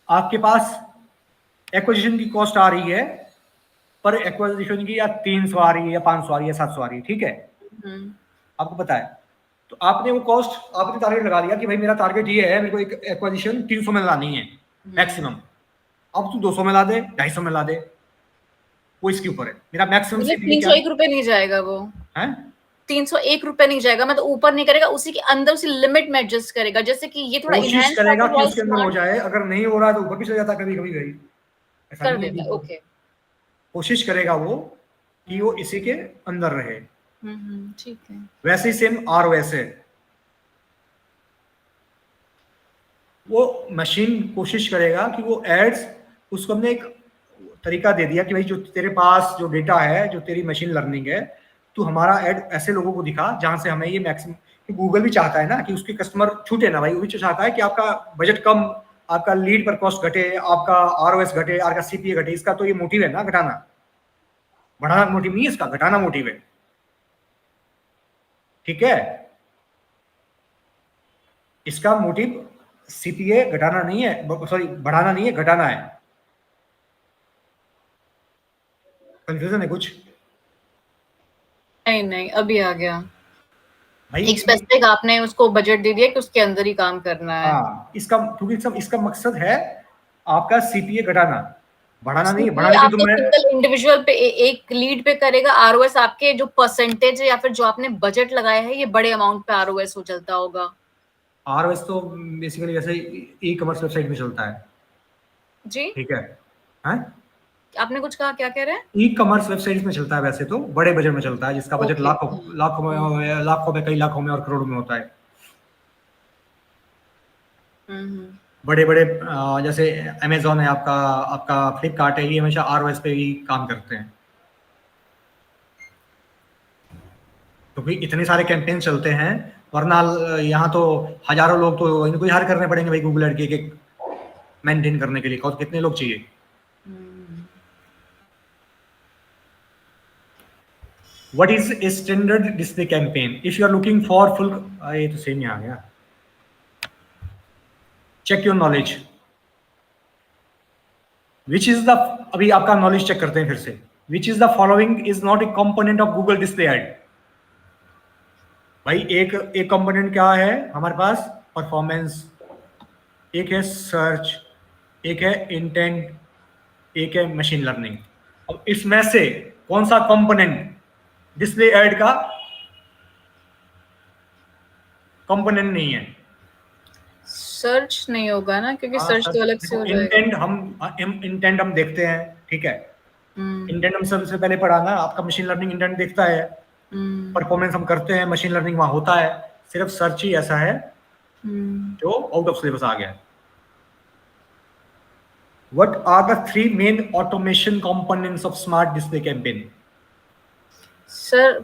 A: आपके पास एक्विजिशन की कॉस्ट आ रही है, पर एक्विजिशन की या 300 आ रही है या 500 आ रही है, 700 आ रही है, ठीक है। आपको पता है, तो आपने वो कॉस्ट, आपने टारगेट लगा दिया कि भाई मेरा टारगेट ये है, मेरे को एक एक्विजिशन 300 में लानी है मैक्सिमम। अब तू 200 में ला दे, 250 में ला दे, वो इसके ऊपर है। मेरा मैक्सिमम
C: मतलब
A: CPA क्या
C: 301 रुपए नहीं जाएगा वो
A: है?
C: 301 रुपए नहीं जाएगा, मतलब ऊपर नहीं करेगा, उसी के अंदर उसी लिमिट में एडजस्ट करेगा। जैसे कि ये थोड़ा
A: कोशिश
C: इनहैंस
A: करेगा कि उसके अंदर हो जाए, अगर नहीं हो रहा है तो ऊपर भी चले जाता है, कभी कभी भाई ऐसा
C: कर
A: नहीं है
C: देता है।
A: कि
C: ओके,
A: कोशिश करेगा वो कि वो इसी के अंदर रहे।
C: ठीक है।
A: वैसे ही सेम ROS है, वो मशीन कोशिश करेगा कि वो एड्स, उसको हमने एक तरीका दे दिया कि भाई जो तेरे पास जो डेटा है, जो तेरी मशीन लर्निंग है, तू हमारा एड ऐसे लोगों को दिखा जहां से हमें ये मैक्सिमम, गूगल भी चाहता है ना कि उसके कस्टमर छूटे ना भाई, वो भी चाहता है कि आपका बजट कम, आपका लीड पर कॉस्ट घटे, आपका ROS घटे, आपका CPA घटे। इसका तो ये मोटिव है ना, घटाना, बढ़ाना मोटिव नहीं है इसका, घटाना मोटिव है, ठीक है। इसका मोटिव CPA घटाना नहीं है, सॉरी बढ़ाना नहीं है, घटाना है। कंफ्यूजन है कुछ?
C: नहीं अभी आ गया।
A: भाई
C: एक स्पेसिफिक आपने उसको बजट दे दिया कि उसके अंदर ही काम करना है।
A: हाँ, इसका क्योंकि इसका मकसद है आपका CPA घटाना, बढ़ाना नहीं है।
C: CPA
A: बढ़ाने के तो
C: आपके
A: मैं
C: सिंगल इंडिविजुअल पे एक लीड पे करेगा, ROS आपके जो परसेंटेज है या फिर जो आपने बजट लगाया है, ये बड़े अमाउंट पे ROS हो चलता होगा।
A: ROS तो बेसिकली जैसे ई-कॉमर्स वेबसाइट में चलता है,
C: जी,
A: ठीक है। हाँ,
C: आपने कुछ कहा, क्या कह रहे हैं?
A: ई-कॉमर्स वेबसाइट में चलता है, वैसे तो बड़े बजट में चलता है, जिसका बजट
C: ओके।
A: लाखों लाखों में, कई लाखों में और करोड़ों में होता है। बड़े बड़े जैसे अमेजोन है आपका, आपका फ्लिपकार्ट है, ये हमेशा ROS पे ही काम करते हैं, क्योंकि इतने सारे कैंपेन चलते हैं। वरना यहाँ तो हजारों लोग तो इनको ही हायर करने पड़ेंगे भाई, गूगल एड के एक मेंटेन करने के लिए, और कितने लोग चाहिए। What is a standard display campaign? If you are looking for full, ये तो सेम ही आ गया। Check your knowledge. Which is the, अभी आपका नॉलेज चेक करते हैं फिर से। Which is the following is not a component of Google Display Ad? भाई एक कंपोनेंट क्या है हमारे पास? परफॉर्मेंस, एक है सर्च, एक है इंटेंट, एक है मशीन लर्निंग। अब इसमें से कौन सा कंपोनेंट डिस्प्ले ऐड का कंपोनेंट नहीं है?
C: सर्च नहीं होगा ना, क्योंकि सर्च तो अलग से हो जाएगा।
A: इंटेंट हम देखते हैं, ठीक है। इंटेंट हम सबसे पहले पढ़ा ना, आपका मशीन लर्निंग इंटेंट देखता है। परफॉर्मेंस हम करते हैं, मशीन लर्निंग वहां होता है। सिर्फ सर्च ही ऐसा है जो आउट ऑफ सिलेबस आ गया है। What are the 3 main automation components of smart display campaign?
C: Sir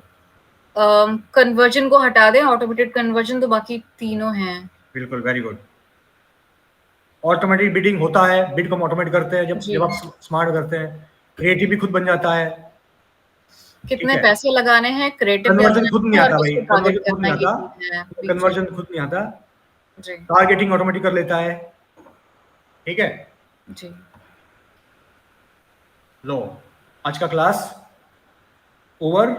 C: conversion को हटा दें, ऑटोमेटेड कन्वर्जन, तो बाकी तीनों हैं।
A: बिल्कुल, वेरी गुड। ऑटोमेटिक बिडिंग होता है, बिड को हम ऑटोमेट करते हैं जब आप स्मार्ट करते हैं। क्रिएटिव भी खुद बन जाता है।
C: कितने पैसे लगाने हैं, क्रिएटिव
A: कन्वर्जन खुद नहीं आता भाई, कन्वर्जन खुद नहीं आता,
C: कन्वर्जन
A: खुद नहीं आता।
C: जी
A: टारगेटिंग ऑटोमेटिक कर लेता है, ठीक है
C: जी।
A: लो, आज का क्लास ओवर।